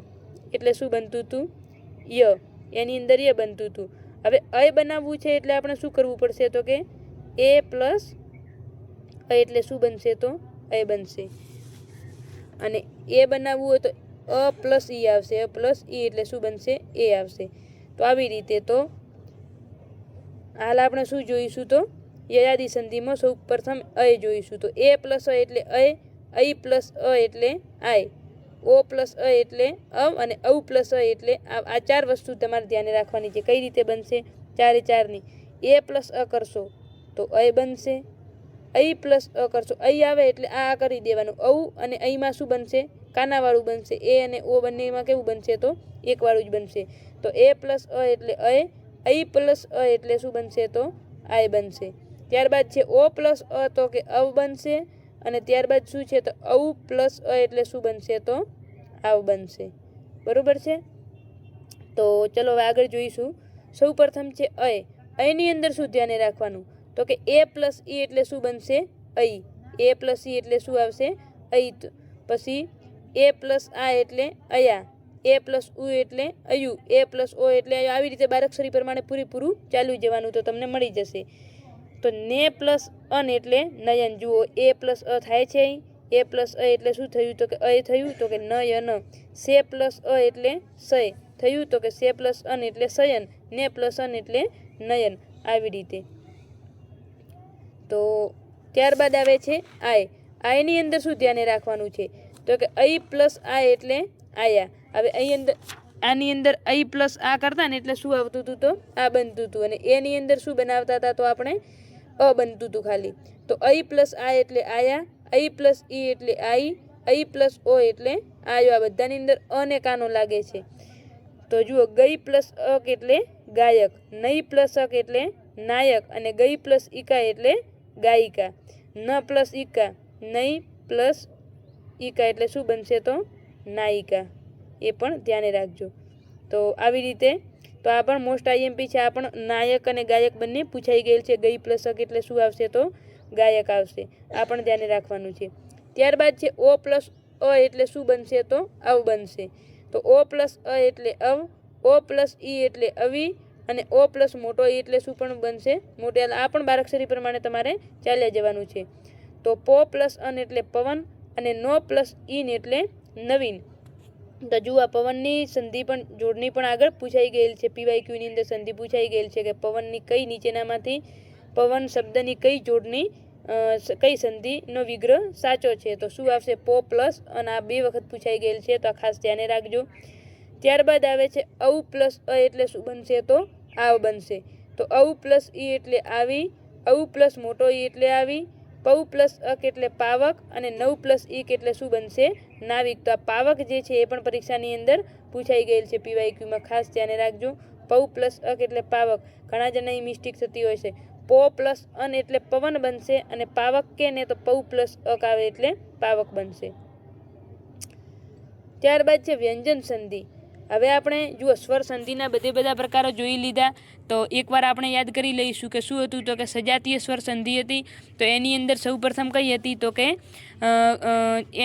એટલે શું બનતું હતું? ય. એની અંદર ય બનતું હતું. હવે અય બનાવવું છે એટલે આપણે શું કરવું પડશે? તો કે એ પ્લસ અય એટલે શું બનશે? તો અય બનશે. અને એ બનાવવું હોય તો અ પ્લસ ઈ આવશે. અ પ્લસ ઈ એટલે શું બનશે? એ આવશે. તો આવી રીતે તો હાલ આપણે શું જોઈશું? તો યયાદિ સંધિમાં સૌ પ્રથમ અય જોઈશું. તો એ પ્લસ અ એટલે અય, અય પ્લસ અ એટલે આય, ઓ પ્લસ અ એટલે અવ અને અવ પ્લસ અ એટલે આ 4 વસ્તુ તમારે ધ્યાને રાખવાની છે. કઈ રીતે બનશે? 4 એ 4ની એ પ્લસ અ કરશો તો અ બનશે, અઈ પ્લસ અ કરશો, અઈ આવે એટલે આ કરી દેવાનું. અવ અને અઈમાં શું બનશે? કાનાવાળું બનશે. એ અને ઓ બંનેમાં કેવું બનશે? તો એકવાળું જ બનશે. તો એ પ્લસ અ એટલે અ, અઈ પ્લસ અ એટલે શું બનશે? તો આય બનશે. ત્યારબાદ છે ઓ પ્લસ અ તો કે અવ બનશે અને ત્યારબાદ શું છે? તો અવ પ્લસ અ એટલે શું બનશે? તો આવ બનશે. બરોબર છે? તો ચલો હવે આગળ જોઈશું. સૌ પ્રથમ છે અય. અયની અંદર શું ધ્યાને રાખવાનું? તો કે એ પ્લસ ઈ એટલે શું બનશે? અઈ. એ પ્લસ ઈ એટલે શું આવશે? અઈ. પછી એ પ્લસ આ એટલે અયા, એ પ્લસ ઉ એટલે અયુ, એ પ્લસ ઓ એટલે અયુ. આવી રીતે બારાક્ષરી પ્રમાણે પૂરું ચાલુ જવાનું તો તમને મળી જશે. તો ને પ્લસ અન એટલે નયન. જુઓ એ પ્લસ અ થાય છે અહીં. એ પ્લસ અ એટલે શું થયું? તો કે અય થયું. તો કે નયન. સે પ્લસ અ એટલે સય થયું. તો કે સે પ્લસ અન એટલે સયન. ને પ્લસ અન એટલે નયન. આવી રીતે. તો ત્યારબાદ આવે છે આય. આયની અંદર શું ધ્યાને રાખવાનું છે? તો કે અઈ પ્લસ આ એટલે આયા. હવે અહીં અંદર આની અંદર અઈ પ્લસ આ કરતા ને એટલે શું આવતું હતું? તો આ બનતું હતું. અને એની અંદર શું બનાવતા હતા? તો આપણે અ બનતું હતું ખાલી. તો અઈ પ્લસ આ એટલે આયા, અઈ પ્લસ ઈ એટલે આઈ, અઈ પ્લસ ઓ એટલે આયો. આ બધાની અંદર અ ને કાનો લાગે છે. તો જુઓ ગઈ પ્લસ અક એટલે ગાયક, નઈ પ્લસ અક એટલે નાયક અને ગઈ પ્લસ ઈકા એટલે ગાયિકા. ન પ્લસ ઈકા, નઈ પ્લસ ઈકા એટલે શું બનશે? તો નાયિકા. એ પણ ધ્યાને રાખજો. તો આવી રીતે તો આ પણ મોસ્ટ આઈએમપી છે. આ પણ નાયક અને ગાયક બંને પૂછાઈ ગયેલ છે. ગઈ પ્લસ અક એટલે શું આવશે? તો ગાયક આવશે. આ પણ ધ્યાને રાખવાનું છે. ત્યારબાદ છે ઓ પ્લસ અ એટલે શું બનશે? તો અવ બનશે. તો ઓ પ્લસ અ એટલે અવ, ઓ પ્લસ ઈ એટલે અવી અને ઓ પ્લસ મોટો ઈ એટલે શું પણ બનશે? મોટેલ. આ પણ બારાક્ષરી પ્રમાણે તમારે ચાલ્યા જવાનું છે. તો પો પ્લસ અન એટલે પવન અને નો પ્લસ ઈન એટલે નવીન. તો જુઓ પવનની સંધિ પણ જોડણી પણ આગળ પૂછાઈ ગયેલ છે. પીવાયક્યુની અંદર સંધિ પૂછાઈ ગયેલ છે કે પવનની કઈ નીચેનામાંથી પવન શબ્દની કઈ જોડણી કઈ સંધિનો વિગ્રહ સાચો છે? તો શું આવશે? પો પ્લસ અને આ 2 વખત પૂછાઈ ગયેલ છે. તો આ ખાસ ધ્યાને રાખજો. ત્યારબાદ આવે છે અવ પ્લસ અ એટલે શું બનશે? તો આવ બનશે. તો અવ પ્લસ ઈ એટલે આવી, અવ પ્લસ મોટો ઈ એટલે આવી, પવ પ્લસ અક એટલે પાવક અને નવ પ્લસ ઈક એટલે શું બનશે? નાવિક. તો આ પાવક જે છે એ પણ પરીક્ષાની અંદર પૂછાઈ ગયેલ છે પીવાયક્યુમાં. ખાસ ધ્યાને રાખજો. પવ પ્લસ અક એટલે પાવક. ઘણા જણા એ મિસ્ટેક થતી હોય છે. પો પ્લસ અન એટલે પવન બનશે અને પાવક કે ને તો પવ પ્લસ અક આવે એટલે પાવક બનશે. ત્યારબાદ છે વ્યંજન સંધિ. હવે આપણે જુઓ સ્વર સંધિના બધા પ્રકારો જોઈ લીધા. તો એકવાર આપણે યાદ કરી લઈશું કે શું હતું? તો કે સજાતીય સ્વર સંધિ હતી. તો એની અંદર સૌ પ્રથમ કઈ હતી? તો કે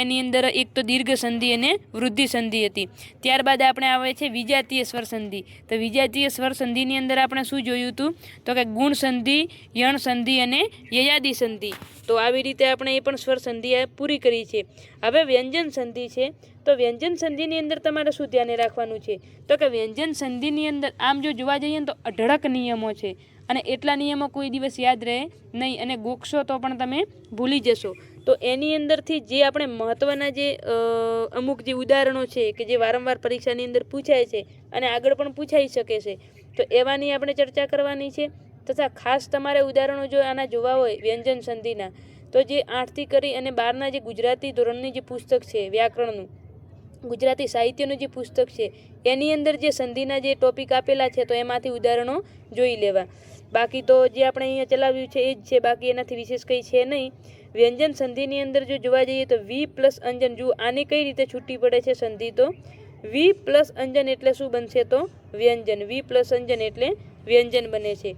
એની અંદર એક તો દીર્ઘ સંધિ અને વૃદ્ધિ સંધિ હતી. ત્યારબાદ આપણે આવે છે વિજાતીય સ્વર સંધિ. તો વિજાતીય સ્વર સંધિની અંદર આપણે શું જોયું હતું? તો કે ગુણ સંધિ, યણ સંધિ અને યયાદી સંધિ. તો આવી રીતે આપણે એ પણ સ્વર સંધિ પૂરી કરી છે. હવે વ્યંજન સંધિ છે. તો વ્યંજન સંધિની અંદર તમારે શું ધ્યાને રાખવાનું છે? તો કે વ્યંજન સંધિની અંદર આમ જો જોવા જઈએ ને તો અઢળક નિયમો છે અને એટલા નિયમો કોઈ દિવસ યાદ રહે નહીં અને ગોખશો તો પણ તમે ભૂલી જશો. તો એની અંદરથી જે આપણે મહત્ત્વના જે અમુક જે ઉદાહરણો છે કે જે વારંવાર પરીક્ષાની અંદર પૂછાય છે અને આગળ પણ પૂછાઈ શકે છે, તો એવાની આપણે ચર્ચા કરવાની છે. તથા ખાસ તમારે ઉદાહરણો જો આના જોવા હોય વ્યંજન સંધિના, તો જે 8થી કરી અને 12ના જે ગુજરાતી ધોરણની જે પુસ્તક છે વ્યાકરણનું, ગુજરાતી સાહિત્યનું જે પુસ્તક છે એની અંદર જે સંધિના જે ટોપિક આપેલા છે તો એમાંથી ઉદાહરણો જોઈ લેવા. બાકી તો જે આપણે અહીંયા ચલાવ્યું છે એ જ છે. બાકી એનાથી વિશેષ કંઈ છે નહીં. વ્યંજન સંધિની અંદર જો જોવા જઈએ તો વી પ્લસ અંજન. જુઓ આની કઈ રીતે છૂટી પડે છે સંધિ? તો વી પ્લસ અંજન એટલે શું બનશે? તો વ્યંજન. વી પ્લસ અંજન એટલે વ્યંજન બને છે.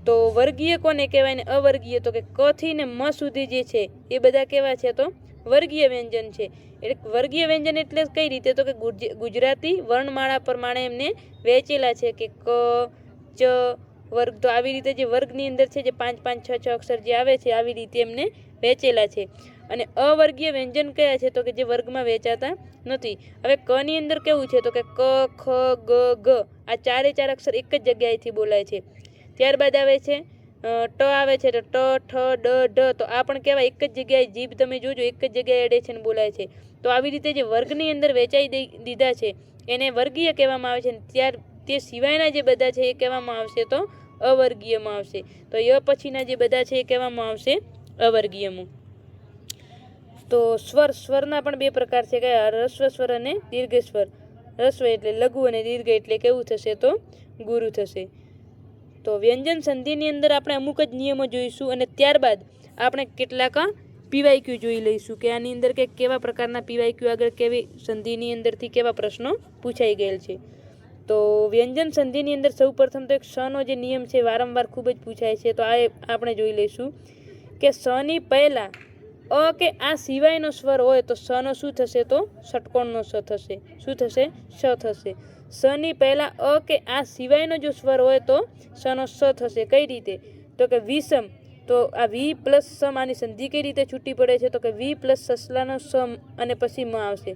તો વર્ગીય કોને કહેવાય ને અવર્ગીય? તો કે ક થી ને મ સુધી જે છે એ બધા કેવા છે? તો વર્ગીય વ્યંજન છે. એટલે વર્ગીય વ્યંજન એટલે કઈ રીતે? તો કે ગુજરાતી વર્ણમાળા પ્રમાણે એમને વહેંચેલા છે કે ક, ચ, વર્ગ. તો આવી રીતે જે વર્ગની અંદર છે જે 5, 5, 6, 6 અક્ષર જે આવે છે આવી રીતે એમને વહેંચેલા છે. અને અવર્ગીય વ્યંજન કયા છે? તો કે જે વર્ગમાં વહેંચાતા નથી. હવે ક ની અંદર કેવું છે? તો કે ક, ખ, ગ, ઘ આ 4 અક્ષર એક જ જગ્યાએથી બોલાય છે. ત્યારબાદ આવે છે ટ આવે છે તો ટ ઠ ડ ઢ, તો આ પણ કહેવાય એક જ જગ્યાએ જીભ તમે જોજો એક જ જગ્યાએ અડે છે ને બોલાય છે. તો આવી રીતે જે વર્ગની અંદર વેચાઈ દીધા છે એને વર્ગીય કહેવામાં આવે છે. ત્યાર તે સિવાયના જે બધા છે એ કહેવામાં આવશે તો અવર્ગીયમાં આવશે. તો ય પછીના જે બધા છે એ કહેવામાં આવશે અવર્ગીયમાં. તો સ્વરના પણ બે પ્રકાર છે, કયા? હ્રસ્વ સ્વર અને દીર્ઘ સ્વર. હ્રસ્વ એટલે લઘુ અને દીર્ઘ એટલે કેવું થશે તો ગુરુ થશે. તો વ્યંજન સંધિની અંદર આપણે અમુક જ નિયમો જોઈશું અને ત્યારબાદ આપણે કેટલાક પીવાયક્યુ જોઈ લઈશું કે આની અંદર કે કેવા પ્રકારના પીવાયક્યુ આગળ કેવી સંધિની અંદરથી કેવા પ્રશ્નો પૂછાઈ ગયેલ છે. તો વ્યંજન સંધિની અંદર સૌ પ્રથમ તો એક સ નો જે નિયમ છે વારંવાર ખૂબ જ પૂછાય છે. તો આ આપણે જોઈ લઈશું કે સની પહેલાં અ કે આ સિવાયનો સ્વર હોય તો સનો શું થશે તો ષટકોણનો સ થશે. શું થશે? સ થશે. સની પહેલાં અ કે આ સિવાયનો જો સ્વર હોય તો સનો સ થશે. કઈ રીતે? તો કે વિષમ. તો આ વી પ્લસ સમ આની સંધિ કઈ રીતે છૂટી પડે છે? તો કે વી પ્લસ સસલાનો સમ અને પછી મ આવશે.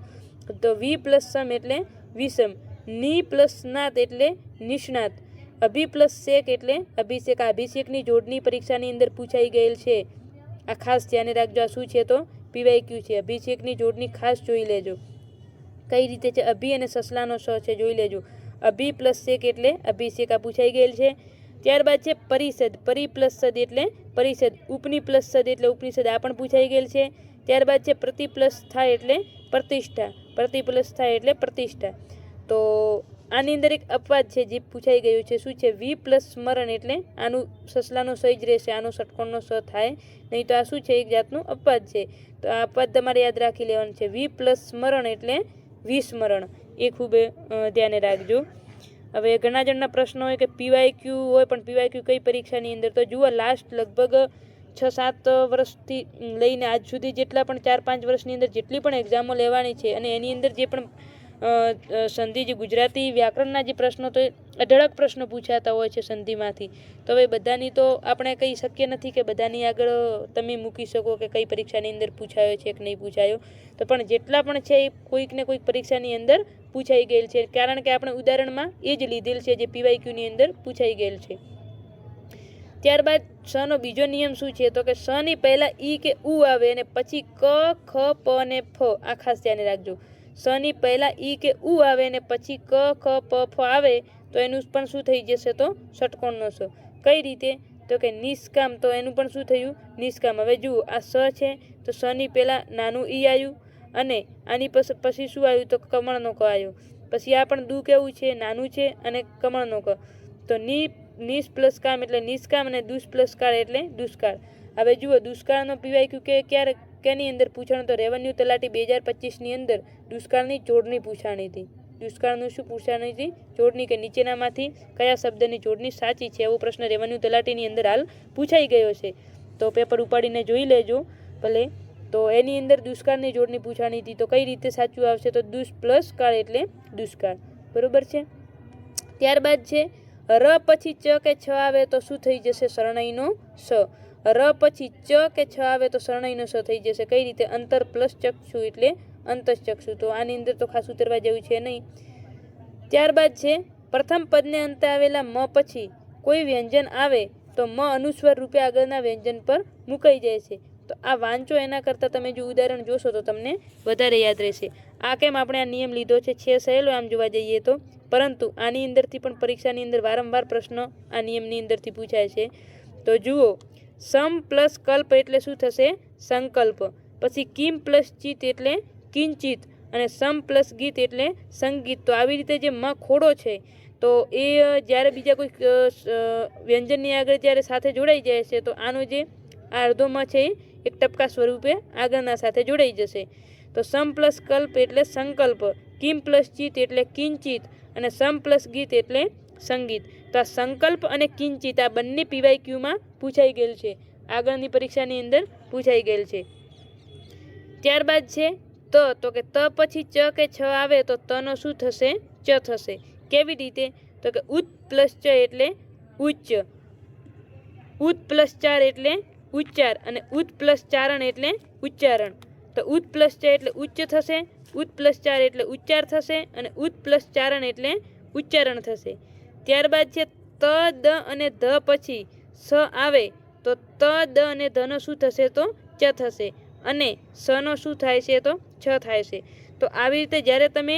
તો વી પ્લસ સમ એટલે વિષમ. ની પ્લસ નાત એટલે નિષ્ણાત. અભિ પ્લસ શેક એટલે અભિષેક. આ અભિષેકની જોડની પરીક્ષાની અંદર પૂછાઈ ગયેલ છે. આ ખાસ ધ્યાને રાખજો. આ શું છે તો પીવાયક્યુ છે. અભિષેકની જોડની ખાસ જોઈ લેજો કઈ રીતે છે. અભિ અને સસલાનો સ છે જોઈ લેજો. અભિ પ્લસ શેક એટલે અભિષેક, આ પૂછાઈ ગયેલ છે. ત્યારબાદ છે પરિષદ. પરી પ્લસ સદ એટલે પરિષદ. ઉપની પ્લસ સદ એટલે ઉપનિષદ, આ પણ પૂછાઈ ગયેલ છે. ત્યારબાદ છે પ્રતિ પ્લસ થાય એટલે પ્રતિષ્ઠા. પ્રતિ પ્લસ થાય એટલે પ્રતિષ્ઠા. તો આની અંદર એક અપવાદ છે જે પૂછાઈ ગયું છે. શું છે? વી પ્લસ સ્મરણ એટલે આનું સસલાનો સ જ રહેશે, આનો ષટકોણનો સ થાય નહીં. તો આ શું છે? એક જાતનું અપવાદ છે. તો આ અપવાદ તમારે યાદ રાખી લેવાનું છે. વી પ્લસ સ્મરણ એટલે વિસ્મરણ, એ ખૂબ ધ્યાને રાખજો. હવે ઘણા જણના પ્રશ્નો હોય કે પીવાયક્યુ હોય પણ પીવાયક્યુ કઈ પરીક્ષાની અંદર? તો જુઓ લાસ્ટ લગભગ 6-7 વર્ષથી લઈને આજ સુધી જેટલા પણ 4-5 વર્ષની અંદર જેટલી પણ એક્ઝામો લેવાની છે અને એની અંદર જે પણ સંધિ જે ગુજરાતી વ્યાકરણના જે પ્રશ્નો તો અઢળક પ્રશ્નો પૂછાતા હોય છે સંધિમાંથી. તો હવે બધાની તો આપણે કંઈ શક્ય નથી કે બધાની આગળ તમે મૂકી શકો કે કઈ પરીક્ષાની અંદર પૂછાયો છે કે નહીં પૂછાયો. તો પણ જેટલા પણ છે એ કોઈક ને કોઈક પરીક્ષાની અંદર પૂછાઈ ગયેલ છે, કારણ કે આપણે ઉદાહરણમાં એ જ લીધેલ છે જે પીવાયક્યુની અંદર પૂછાઈ ગયેલ છે. ત્યારબાદ સ નો બીજો નિયમ શું છે? તો કે સ ની પહેલાં ઈ કે ઉ આવે અને પછી ક, ખ, પ અને ફ. આ ખાસ ધ્યાને રાખજો. સ ની પહેલાં ઈ કે ઉ આવે અને પછી ક, ખ, પ, ફ આવે તો એનું પણ શું થઈ જશે તો ષટકોણનો સ. કઈ રીતે? તો કે નિષ્કામ. તો એનું પણ શું થયું? નિષ્કામ. હવે જુઓ આ સ છે તો સ ની પહેલાં નાનું ઈ આવ્યું અને આની પછી શું આવ્યું? તો કમળનો ક આવ્યો. પછી આ પણ દુ કેવું છે? નાનું છે અને કમળનો ક. તો નિસ પ્લસ કામ એટલે નિષ્કામ અને દુષ પ્લસ કાળ એટલે દુષ્કાળ. હવે જુઓ દુષ્કાળનો પીવાયક્યુ કે ક્યારે કેની અંદર પૂછાણું? તો રેવન્યુ તલાટી 2025ની અંદર દુષ્કાળની જોડણી પૂછાણી હતી. દુષ્કાળનું શું પૂછાણી હતી? જોડણી, કે નીચેનામાંથી કયા શબ્દની જોડણી સાચી છે? એવો પ્રશ્ન રેવન્યુ તલાટીની અંદર હાલ પૂછાઈ ગયો છે. તો પેપર ઉપાડીને જોઈ લેજો ભલે. તો એની અંદર દુષ્કાળની જોડણી પૂછાણી હતી. તો કઈ રીતે સાચું આવશે? તો દુષ પ્લસ કાળ એટલે દુષ્કાળ. બરોબર છે. ત્યારબાદ છે ર પછી ચ કે છ આવે તો શું થઈ જશે? શરણાઈનો સ. ર પછી ચ કે છ આવે તો શરણાઈનો સ થઈ જશે. કઈ રીતે? અંતર પ્લસ ચક્ષુ એટલે અંતશ્ચક્ષુ. તો આની અંદર તો ખાસ ઉતરવા જેવું છે નહીં. ત્યારબાદ છે પ્રથમ પદને અંતે આવેલા મ પછી કોઈ વ્યંજન આવે તો મ અનુસ્વાર રૂપે આગળના વ્યંજન પર મુકાઈ જાય છે. તો આ વાંચો, એના કરતાં તમે જો ઉદાહરણ જોશો તો તમને વધારે યાદ રહેશે. આ કેમ આપણે આ નિયમ લીધો છે સહેલો આમ જોવા જઈએ તો, પરંતુ આની અંદરથી પણ પરીક્ષાની અંદર વારંવાર પ્રશ્નો આ નિયમની અંદરથી પૂછાય છે. તો જુઓ સમ પ્લસ કલ્પ એટલે શું થશે? સંકલ્પ. પછી કિમ પ્લસ ચિત એટલે કિંચિત અને સમ પ્લસ ગીત એટલે સંગીત. તો આવી રીતે જે મ ખોડો છે તો એ જ્યારે બીજા કોઈ વ્યંજનની આગળ જ્યારે સાથે જોડાઈ જાય છે તો આનો જે આ અડધો મ છે એ એક ટપકા સ્વરૂપે આગળના સાથે જોડાઈ જશે. તો સમ પ્લસ કલ્પ એટલે સંકલ્પ, કિમ પ્લસ ચિત એટલે કિંચિત અને સમ પ્લસ ગીત એટલે સંગીત. તો આ સંકલ્પ અને કિંચિત આ બંને પીવાયક્યુમાં પૂછાઈ ગયેલ છે, આગળની પરીક્ષાની અંદર પૂછાઈ ગયેલ છે. ત્યારબાદ છે તો કે ત પછી ચ કે છ આવે તો તનો શું થશે? ચ થશે. કેવી રીતે? તો કે ઉચ્ચ પ્લસ ચ એટલે ઉચ્ચ, ઉત પ્લસ ચાર એટલે ઉચ્ચાર અને ઉત પ્લસ ચારણ એટલે ઉચ્ચારણ. તો ઉત પ્લસ ચ એટલે ઉચ્ચ થશે, ઉત પ્લસ ચાર એટલે ઉચ્ચાર થશે અને ઉત પ્લસ ચારણ એટલે ઉચ્ચારણ થશે. ત્યારબાદ છે ત, દ અને ધ પછી સ આવે તો ત દ અને ધનો શું થશે તો ચ થશે અને સનો શું થાય છે તો છ થાય છે. તો આવી રીતે જ્યારે તમે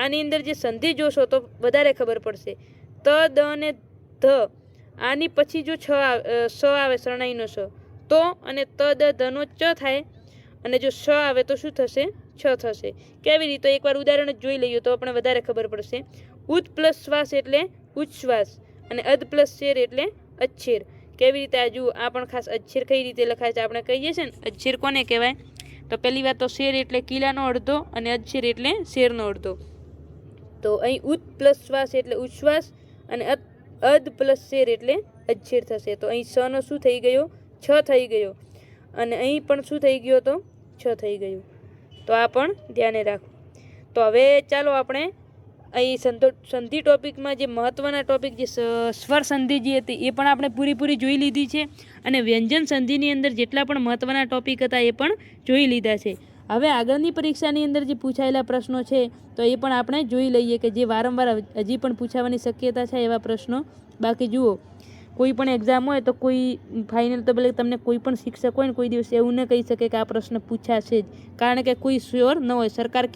આની અંદર જે સંધિ જોશો તો વધારે ખબર પડશે. ત દ અને ધ આની પછી જો સ આવે શરણાઈનો સ તો અને ત દ ધનો ચ થાય અને જો સ આવે તો શું થશે છ થશે. કેવી રીતે એકવાર ઉદાહરણ જોઈ લઈએ તો આપણે વધારે ખબર પડશે. ઉત પ્લસ શ્વાસ એટલે ઉચ્છ્વાસ અને અધ પ્લસ શેર એટલે અચ્છેર. કેવી રીતે આ જુઓ, આ પણ ખાસ અચ્છેર કઈ રીતે લખાય છે આપણે કહીએ છીએ ને અચ્છેર કોને કહેવાય. તો પહેલી વાત તો શેર એટલે કિલ્લાનો અડધો અને અચ્છેર એટલે શેરનો અડધો. તો અહીં ઉત પ્લસ શ્વાસ એટલે ઉચ્છ્વાસ અને અધ પ્લસ શેર એટલે અચ્છેર થશે. તો અહીં સનો શું થઈ ગયો છ થઈ ગયો અને અહીં પણ શું થઈ ગયો તો છ થઈ ગયું. તો આ પણ ધ્યાને રાખો. તો હવે ચાલો આપણે અહીં સંધિ ટોપિકમાં જે મહત્ત્વના ટોપિક જે સ્વર સંધિ જે હતી એ પણ આપણે પૂરી જોઈ લીધી છે અને વ્યંજન સંધિની અંદર જેટલા પણ મહત્ત્વના ટોપિક હતા એ પણ જોઈ લીધા છે. હવે આગળની પરીક્ષાની અંદર જે પૂછાયેલા પ્રશ્નો છે તો એ પણ આપણે જોઈ લઈએ કે જે વારંવાર હજી પણ પૂછાવાની શક્યતા છે એવા પ્રશ્નો. બાકી જુઓ, કોઈ પણ એક્ઝામ હોય તો કોઈ ફાઇનલ તો ભલે તમને કોઈ પણ શિક્ષક હોય ને કોઈ દિવસ એવું ન કહી શકે કે આ પ્રશ્ન પૂછાશે જ, કારણ કે કોઈ શ્યોર ન હોય. સરકાર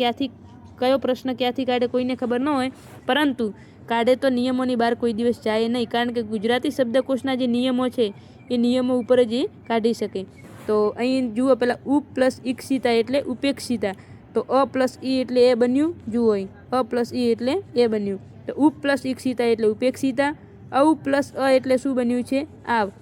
કયો પ્રશ્ન ક્યાંથી કાઢે કોઈને ખબર ન હોય, પરંતુ કાઢે તો નિયમોની બહાર કોઈ દિવસ જાય નહીં, કારણ કે ગુજરાતી શબ્દકોશના જે નિયમો છે એ નિયમો ઉપર જ એ કાઢી શકે. તો અહીં જુઓ, પહેલાં ઉપ પ્લસ ઇક્ષિતા એટલે ઉપેક્ષિતા. તો અ પ્લસ ઈ એટલે એ બન્યું. જુઓ અહીં અ પ્લસ ઈ એટલે એ બન્યું. તો ઉપ પ્લસ ઇક્ષિતા એટલે ઉપેક્ષિતા. અ પ્લસ અ એટલે શું બન્યું છે આવ.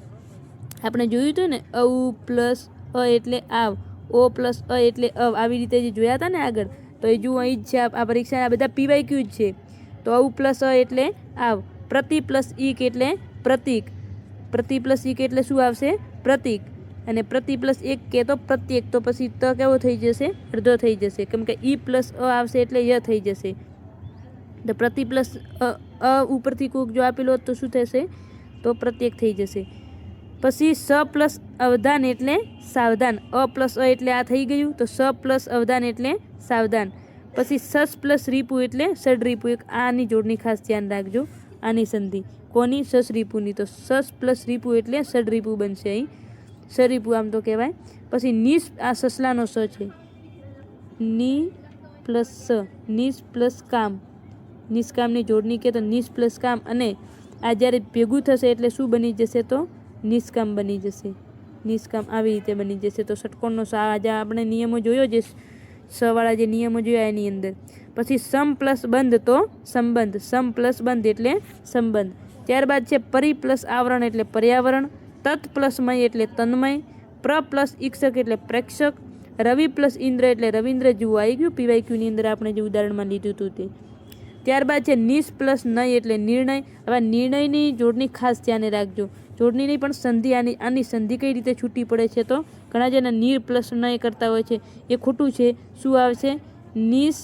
આપણે જોયું હતું ને અ પ્લસ અ એટલે આવ, ઓ પ્લસ અ એટલે અવ, આવી રીતે જે જોયા હતા ને આગળ. તો એ જુઓ અહીં જ છે, આ પરીક્ષા બધા PYQ જ છે. તો અ પ્લસ અ એટલે આવ. પ્રતિ પ્લસ ઈક એટલે પ્રતીક. પ્રતિ પ્લસ ઈક એટલે શું આવશે પ્રતીક. અને પ્રતિ પ્લસ એક કે તો પ્રત્યેક. તો પછી ત કેવો થઈ જશે અડધો થઈ જશે, કેમ કે ઈ પ્લસ અ આવશે એટલે ય થઈ જશે. તો પ્રતિ પ્લસ અ ઉપરથી કોક જો આપેલો તો શું થશે તો પ્રત્યેક થઈ જશે. પછી સ પ્લસ અવધાન એટલે સાવધાન. અ પ્લસ અ એટલે આ થઈ ગયું. તો સ પ્લસ અવધાન એટલે સાવધાન. પછી સસ પ્લસ રીપુ એટલે ષડરીપુ. એક આની જોડની ખાસ ધ્યાન રાખજો, આની સંધિ કોની સસ રીપુની. તો સસ પ્લસ રીપુ એટલે ષડરીપુ બનશે. અહીં ષડરીપુ આમ તો કહેવાય. પછી નિસ, આ સસલાનો સ છે, ની પ્લસ સ, નિસ પ્લસ કામ. નિષ્કામની જોડણી કે તો નિસ પ્લસ કામ, અને આ જ્યારે ભેગું થશે એટલે શું બની જશે તો નિષ્કામ બની જશે. નિષ્કામ આવી રીતે બની જશે. તો ષટકોણનો આજે આપણે નિયમો જોયો, જે સવાળા જે નિયમો જોયા એની અંદર. પછી સમ પ્લસ બંધ તો સંબંધ. સમ પ્લસ બંધ એટલે સંબંધ. ત્યારબાદ છે પરી પ્લસ આવરણ એટલે પર્યાવરણ. તત પ્લસ મય એટલે તન્મય. પ્ર પ્લસ ઈક્ષક એટલે પ્રેક્ષક. રવિ પ્લસ ઇન્દ્ર એટલે રવિન્દ્ર. જુઓ આવી ગયું PYQની અંદર આપણે જે ઉદાહરણમાં લીધું હતું તે. ત્યારબાદ છે નિસ પ્લસ નય એટલે નિર્ણય. હવે નિર્ણયની જોડણી ખાસ ધ્યાને રાખજો. જોડણીની પણ સંધિ આની સંધિ કઈ રીતે છૂટી પડે છે તો ઘણા જણા નીર પ્લસ નય કરતા હોય છે, એ ખોટું છે. શું આવશે નિસ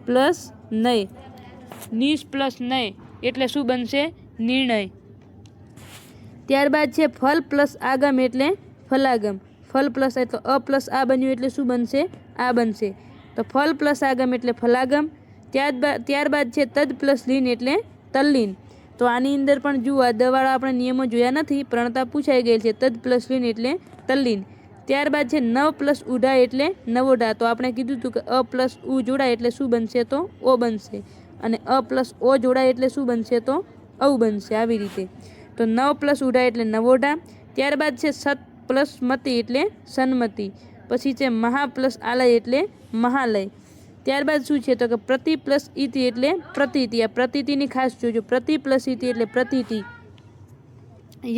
પ્લસ નય. નિસ પ્લસ નય એટલે શું બનશે નિર્ણય. ત્યારબાદ છે ફલ પ્લસ આગમ એટલે ફલાગમ. ફલ પ્લસ એટલે અ પ્લસ આ બન્યું એટલે શું બનશે આ બનશે. તો ફલ પ્લસ આગમ એટલે ફલાગમ. ત્યારબાદ છે તદ પ્લસ લીન એટલે તલ્લીન. તો આની અંદર પણ જુઓ, આ દવાળા આપણે નિયમો જોયા નથી, પ્રણતા પૂછાઈ ગયેલ છે. તદ પ્લસ લીન એટલે તલ્લીન. ત્યારબાદ છે નવ પ્લસ ઉઢા એટલે નવોઢા. તો આપણે કીધું હતું કે અ પ્લસ ઉ જોડાય એટલે શું બનશે તો ઓ બનશે, અને અ પ્લસ ઓ જોડાય એટલે શું બનશે તો ઔ બનશે. આવી રીતે તો નવ પ્લસ ઉઢા એટલે નવોઢા. ત્યારબાદ છે સત પ્લસ મતિ એટલે સન્મતિ. પછી છે મહા પ્લસ આલય એટલે મહાલય. ત્યારબાદ શું છે તો કે પ્રતિ પ્લસ ઇતિ એટલે પ્રતીતિ. આ પ્રતીતિની ખાસ જોજો. પ્રતિ પ્લસ ઇતિ એટલે પ્રતીતિ.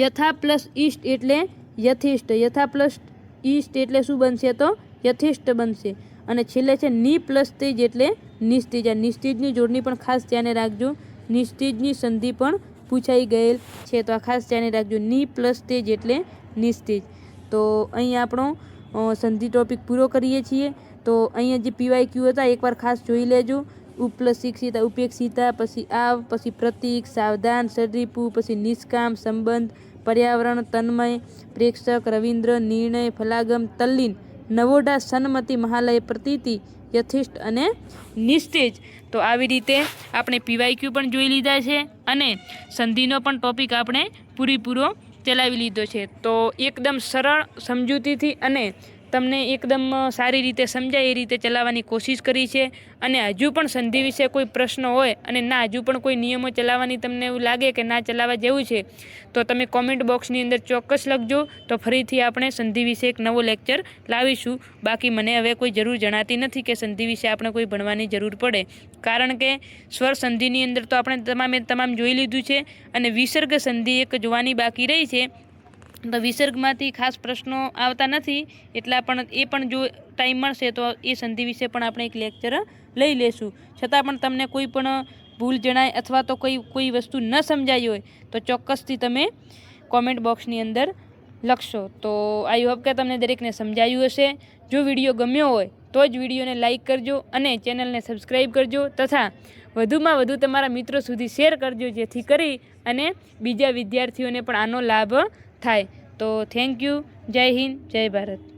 યથા પ્લસ ઈષ્ટ એટલે યથિષ્ઠ. યથા પ્લસ ઈષ્ટ એટલે શું બનશે તો યથિષ્ઠ બનશે. અને છેલ્લે છે ની પ્લસ તેજ એટલે નિસ્તીજ. આ નિસ્તીજની જોડણી પણ ખાસ ધ્યાને રાખજો. નિસ્તીજની સંધિ પણ પૂછાઈ ગયેલ છે, તો આ ખાસ ધ્યાને રાખજો. ની પ્લસ તેજ એટલે નિસ્તીજ. તો અહીં આપણો સંધિ ટોપિક પૂરો કરીએ છીએ. તો અહીંયા જે PYQ હતા એકવાર ખાસ જોઈ લેજો. ઉપ પ્લસ શિક્ષિતા ઉપેક્ષિતા, પછી આવ, પછી પ્રતીક, સાવધાન, ષડરીપુ, પછી નિષ્કામ, સંબંધ, પર્યાવરણ, તન્મય, પ્રેક્ષક, રવિન્દ્ર, નિર્ણય, ફલાગમ, તલ્લીન, નવોઢા, સન્મતિ, મહાલય, પ્રતીતિ, યથિષ્ઠ અને નિસ્તેજ. તો આવી રીતે આપણે PYQ પણ જોઈ લીધા છે અને સંધિનો પણ ટોપિક આપણે પૂરો ચલાવી લીધો છે. તો એકદમ સરળ સમજૂતીથી અને તમને એકદમ સારી રીતે સમજાય એ રીતે ચલાવવાની કોશિશ કરી છે. અને હજુ પણ સંધિ વિશે કોઈ પ્રશ્ન હોય અને હજુ પણ કોઈ નિયમો ચલાવવાની તમને એવું લાગે કે ના ચલાવવા જેવું છે તો તમે કોમેન્ટ બોક્સની અંદર ચોક્કસ લખજો. તો ફરીથી આપણે સંધિ વિશે એક નવો લેક્ચર લાવીશું. બાકી મને હવે કોઈ જરૂર જણાતી નથી કે સંધિ વિશે આપણે કોઈ ભણવાની જરૂર પડે, કારણ કે સ્વર સંધિની અંદર તો આપણે તમામ જોઈ લીધું છે અને વિસર્ગ સંધિ એક જોવાની બાકી રહી છે. તો વિસર્ગમાંથી ખાસ પ્રશ્નો આવતા નથી, એટલા પણ એ પણ જો ટાઈમ મળશે તો એ સંધિ વિશે પણ આપણે એક લેક્ચર લઈ લેશું. છતાં પણ તમને કોઈ પણ ભૂલ જણાય અથવા તો કોઈ વસ્તુ ન સમજાઈ હોય તો ચોક્કસથી તમે કોમેન્ટ બોક્સની અંદર લખશો. તો આઈ હોપ કે તમને દરેકને સમજાયું હશે. જો વિડીયો ગમ્યો હોય તો જ વિડીયોને લાઇક કરજો અને ચેનલને સબસ્ક્રાઈબ કરજો તથા વધુમાં વધુ તમારા મિત્રો સુધી શેર કરજો, જેથી કરી અને બીજા વિદ્યાર્થીઓને પણ આનો લાભ થાય. તો થેન્ક યુ. જય હિન્દ, જય ભારત.